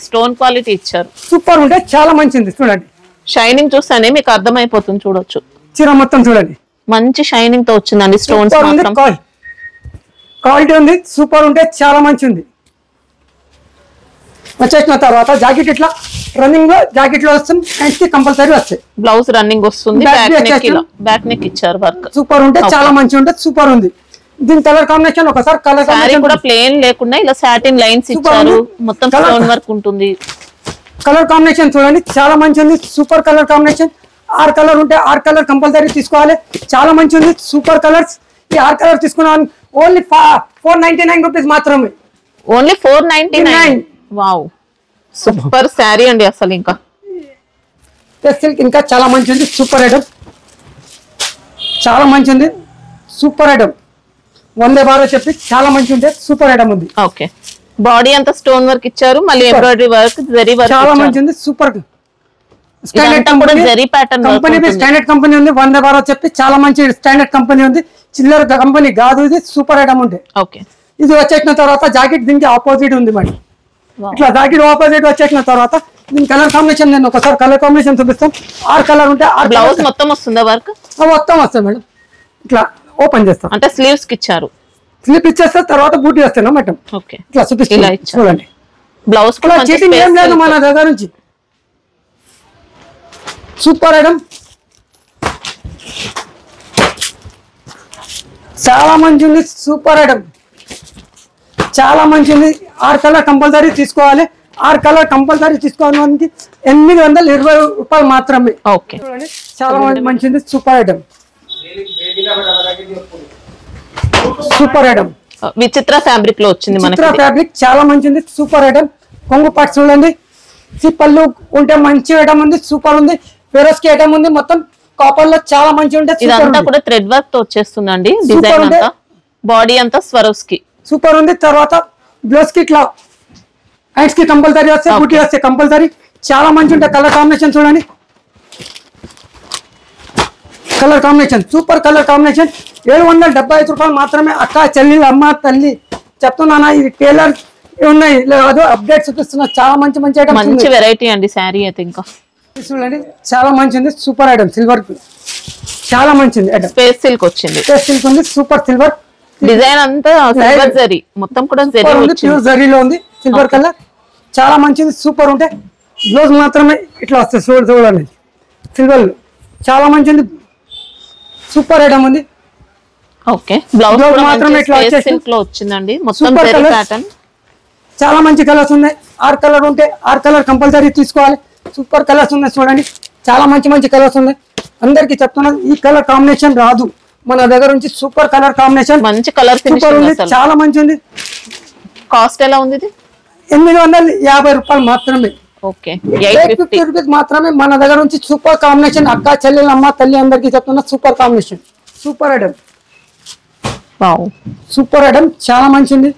B: స్టోన్ క్వాలిటీ ఇచ్చారు.
A: సూపర్ ఉంటే చాలా మంచిది చూడండి.
B: షైనింగ్ చూస్తేనే మీకు అర్థమైపోతుంది. చూడొచ్చు
A: చీర మొత్తం చూడండి.
B: మంచి షైనింగ్ తో వచ్చిందండి. స్టోన్స్
A: క్వాలిటీ ఉంది. సూపర్ ఉంటే చాలా మంచి ఉంది. వచ్చేసిన తర్వాత జాకెట్ ఇట్లా రన్నింగ్ లో జాకెట్ లో వస్తుంది. హ్యాండ్స్ కి కంపల్సరీ వస్తాయి.
B: బ్లౌజ్ రన్నింగ్ వస్తుంది. బ్యాక్ నెక్ ఇచ్చారు వర్క్.
A: సూపర్ ఉంటే చాలా మంచి ఉంటే సూపర్ ఉంది. దీని కలర్ కాంబినేషన్ ఒకసారి కలర్
B: కాంబినేషన్ కూడా ప్లేన్ లేకుండా ఇలా సాటిన్ లైన్స్ ఇచ్చారు. మొత్తం స్టోన్ వర్క్ ఉంటుంది.
A: కలర్ కాంబినేషన్ చూడండి. చాలా మంచి ఉంది. Super colour combination. 6 కలర్ ఉంటే 6 కలర్ కంపల్సరీ తీసుకోవాలి. చాలా మంచి ఉంది. Super colours. ఈ 6 కలర్ తీసుకున్నాను ఓన్లీ 499 రూపీస్ మాత్రమే.
B: ఓన్లీ 499. వావ్ సూపర్ శారీ అండి. అసలు ఇంకా
A: సిల్క్ ఇంకా చాలా మంచి ఉంది. సూపర్ ఐటమ్, చాలా మంచి ఉంది. Super item. 100 చెప్పి చాలా మంచి ఉంటే సూపర్ ఐటమ్ ఉంది.
B: ఓకే బాడీ అంతా స్టోన్ వర్క్ ఇచ్చారు. మళ్ళీ ఎంబ్రాయిడరీ వర్క్, జరీ వర్క్
A: చాలా మంచి ఉంది. Super
B: standard
A: company standard company ఉంది. 100 చెప్పి చాలా మంచి స్టాండర్డ్ కంపెనీ ఉంది. చిల్లర కంపెనీ కాదు ఇది. సూపర్ ఐటమ్ ఉంది.
B: ఓకే
A: ఇది వచ్చేసిన తర్వాత జాకెట్ దీనికి ఆపోజిట్ ఉంది మేడం. ఇట్లా జాకెట్ ఆపోజిట్ వచ్చేసిన తర్వాత దీని కలర్ కాంబినేషన్ నేను ఒకసారి కలర్ కాంబినేషన్ చూపిస్తాను. 6 కలర్ ఉంటే
B: బ్లౌజ్ మొత్తం వస్తుందా వర్క్?
A: మొత్తం వస్తుంది మేడం. ఇట్లా ఓపెన్ చేస్తాం
B: అంటే స్లీవ్స్ కి ఇచ్చారు.
A: స్లీప్ ఇచ్చేస్తే తర్వాత బూటీ వస్తాను మేడం.
B: ఓకే
A: ఇట్లా చూపిస్తాను చూడండి.
B: బ్లౌజ్
A: కూడా చీటింగ్ ఏం లేదు మన దగ్గర నుంచి. సూపర్ ఐటమ్, చాలా మంచి ఉంది. సూపర్ ఐటమ్, చాలా మంచి ఉంది. 6 కలర్ కంపల్సరీ తీసుకోవాలి. 6 కలర్ కంపల్సరీ తీసుకోవడానికి 820 రూపాయలు మాత్రమే.
B: ఓకే
A: చూడండి చాలా మంచిది. Super item, super item.
B: విచిత్ర ఫ్యాబ్రిక్ లో వచ్చింది.
A: విచిత్ర ఫ్యాబ్రిక్ చాలా మంచిది. Super item. కొంగు పార్ట్ చూడండి. పళ్ళు ఉంటే మంచి ఐటమ్ ఉంది. సూపర్ ఉంది. ఫెరోస్కి ఐటమ్ ఉంది. మొత్తం కాపర్ లో చాలా మంచి ఉంటుంది.
B: ఇదంతా కూడా థ్రెడ్ వర్క్ తో వచ్చేస్తుందండి. డిజైన్ అంతా బాడీ అంతా స్వరోస్కి
A: సూపర్ ఉంది. తర్వాత బ్లౌజ్ కి ఇట్లా హ్యాండ్స్ కి కంపల్సరీ వస్తే, బూటీ వస్తే కంపల్సరీ. చాలా మంచి ఉంటుంది. కలర్ కాంబినేషన్ చూడండి. Colour combination super colour combination. 775 రూపాయలు మాత్రమే. అక్క చెల్లి అమ్మ తల్లి చెప్తున్నానా, ఇది టైలర్ ఉన్నాయి లేదు అప్డేట్ చూపిస్తున్నా. చాలా మంచి ఐటమ్,
B: మంచి వెరైటీ అండి. శారీ అయితే ఇంకా
A: చూడండి చాలా మంచిది. Super item. సిల్వర్ చాలా మంచిది.
B: స్పేస్ సిల్క్ వచ్చింది.
A: స్పేస్ సిల్క్ ఉంది. సూపర్ సిల్వర్
B: డిజైన్ అంతా సిల్వర్ జరీ మొత్తం కూడా జరీ ఉంది.
A: ప్యూర్ జరీలో ఉంది. సిల్వర్ కలర్ చాలా మంచిది. సూపర్ ఉంటే బ్లౌజ్ మాత్రమే ఇట్లా వస్తుంది. చూడండి సిల్వర్ చాలా మంచిది. సూపర్ ఐటమ్ ఉంది.
B: ఓకే బ్లౌజ్
A: మాత్రమే ఇట్లా
B: సిల్క్ లో వచ్చిందండి. మొత్తం జరీ ప్యాటర్న్.
A: చాలా మంచి కలర్స్ ఉన్నాయి. 6 కలర్ ఉంటే 6 కలర్ కంపల్సరీ తీసుకోవాలి. సూపర్ కలర్స్ ఉన్నాయి చూడండి. చాలా మంచి కలర్స్ ఉన్నాయి. అందరికి చెప్తున్నాను ఈ కలర్ కాంబినేషన్ రాదు మన దగ్గర నుంచి. సూపర్ కలర్ కాంబినేషన్,
B: మంచి కలర్
A: సూపర్ ఉంది. చాలా మంచి ఉంది.
B: కాస్ట్ ఎలా ఉంది ఇది?
A: 850 రూపాయలు మాత్రమే.
B: ఓకే
A: 850 రూపీస్ మాత్రమే. మన దగ్గర నుంచి సూపర్ కాంబినేషన్. అక్క చెల్లెలు అమ్మ తల్లి అందరికి చెప్తున్నా super combination. Super item, super item. చాలా మంచిది.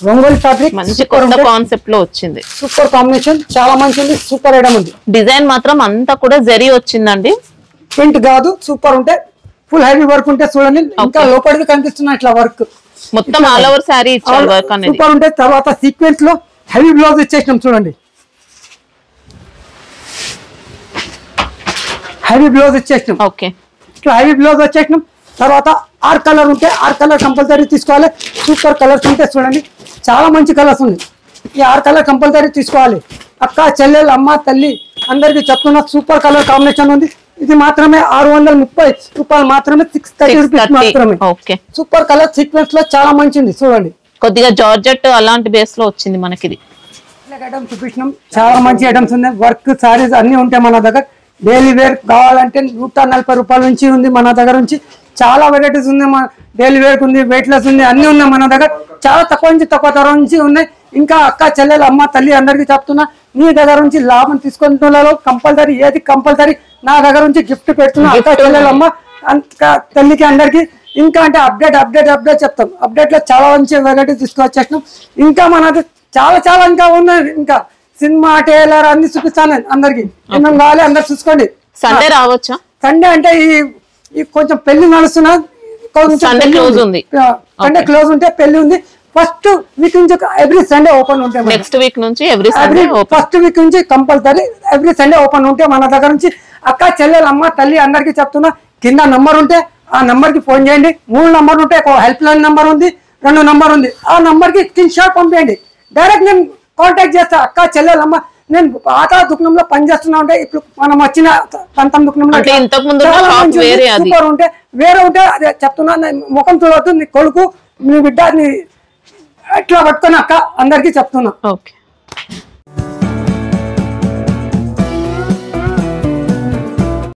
A: రంగోలి ఫ్యాబ్రిక్
B: మంచి కొత్త కాన్సెప్ట్ లో వచ్చింది.
A: సూపర్ కాంబినేషన్ చాలా మంచిది. సూపర్ ఐటమ్ ఉంది.
B: డిజైన్ మాత్రం అంతా కూడా జరీ వచ్చిందండి.
A: ప్రింట్ కాదు. సూపర్ ఉంటే ఫుల్ హెవీ వర్క్ ఉంటే చూడండి. ఇంకా లోపలికి కనిపిస్తున్నా ఇట్లా వర్క్.
B: మొత్తం ఆల్ ఓవర్ శారీ ఇచ్చారు వర్క్ అనేది
A: సూపర్ ఉంటే. తర్వాత సీక్వెన్స్ లో హెవీ బ్లౌజ్ ఇచ్చేసినాం చూడండి, హెవీ బ్లౌజ్ ఇచ్చేసినాం.
B: ఓకే
A: ఇట్లా హెవీ బ్లౌజ్ వచ్చేసినాం. తర్వాత ఆర్ కలర్ ఉంటే ఆర్ కలర్ కంపల్సరీ తీసుకోవాలి. సూపర్ కలర్స్ ఉంటే చూడండి, చాలా మంచి కలర్స్ ఉంది. ఈ ఆర్ కలర్ కంపల్సరీ తీసుకోవాలి. అక్క చెల్లెలు అమ్మ తల్లి అందరికి చెప్తున్నా, సూపర్ కలర్ కాంబినేషన్ ఉంది. ఇది మాత్రమే 630 రూపాయలు మాత్రమే, 630 రూపీస్ మాత్రమే.
B: ఓకే
A: సూపర్ కలర్ సీక్వెన్స్ లో చాలా మంచిది చూడండి.
B: కొద్దిగా జార్జెట్ అలాంటి బేస్ లో వచ్చింది మనకి. ఇది
A: ఐటమ్స్ చూపించినాం, చాలా మంచి ఐటమ్స్ ఉన్నాయి. వర్క్ సారీస్ అన్ని ఉంటాయి మన దగ్గర. డైలీ వేర్ కావాలంటే 140 రూపాయల నుంచి ఉంది మన దగ్గర నుంచి. చాలా వెరైటీస్ ఉన్నాయి, మన డైలీ వేర్ ఉంది, వెయిట్ లెస్ ఉంది, అన్ని ఉన్నాయి మన దగ్గర. చాలా తక్కువ నుంచి తక్కువ ధర నుంచి ఉన్నాయి. ఇంకా అక్క చెల్లెలు అమ్మ తల్లి అందరికీ చెప్తున్నా, నీ దగ్గర నుంచి లాభం తీసుకుంటున్నారు కంపల్సరీ. ఏది కంపల్సరీ నా దగ్గర నుంచి గిఫ్ట్ పెడుతున్నా అక్క చెల్లెలు అమ్మ తల్లికి అందరికి. ఇంకా అంటే అప్డేట్ చెప్తాం. అప్డేట్ లో చాలా మంచి వెరైటీ తీసుకొచ్చేసినాం. ఇంకా మనది చాలా ఇంకా ఉన్నాయి. ఇంకా సినిమా టైలర్ అన్ని చూపిస్తాను అందరికి. ఏమేమి కావాలి అందరు చూసుకోండి.
B: సండే రావచ్చా?
A: సండే అంటే ఈ కొంచెం పెళ్లి నడుస్తున్నా,
B: సండే క్లోజ్ ఉంది.
A: సండే క్లోజ్ ఉంటే పెళ్లి ఉంది. ఫస్ట్ వీక్ నుంచి ఎవ్రీ సండే ఓపెన్ ఉంటాయి.
B: నెక్స్ట్ వీక్ నుంచి ఎవ్రీ సండే
A: ఫస్ట్ వీక్ నుంచి కంపల్సరీ ఎవ్రీ సండే ఓపెన్ ఉంటాయి మన దగ్గర నుంచి. అక్క చెల్లెలు అమ్మ తల్లి అందరికి చెప్తున్నా, కింద నంబర్ ఉంటే ఆ నంబర్ కి ఫోన్ చేయండి. 3 నంబర్ ఉంటే ఒక హెల్ప్ లైన్ నంబర్ ఉంది, 2 నంబర్ ఉంది. ఆ నంబర్ కి స్క్రీన్ షాట్ పంపించండి. డైరెక్ట్ నేను కాంటాక్ట్ చేస్తా. అక్క చెల్లెలు అమ్మ నేను పాత దుకాణంలో పనిచేస్తున్నా ఉంటే ఇప్పుడు మనం వచ్చిన పంతం దుకాణంలో సూపర్ ఉంటే వేరే ఉంటే అదే చెప్తున్నా. ముఖం చూడవద్దు, నీ కొడుకు నీ బిడ్డ నీ ఎట్లా పట్టుకొని అక్క అందరికి చెప్తున్నా.
B: ఓకే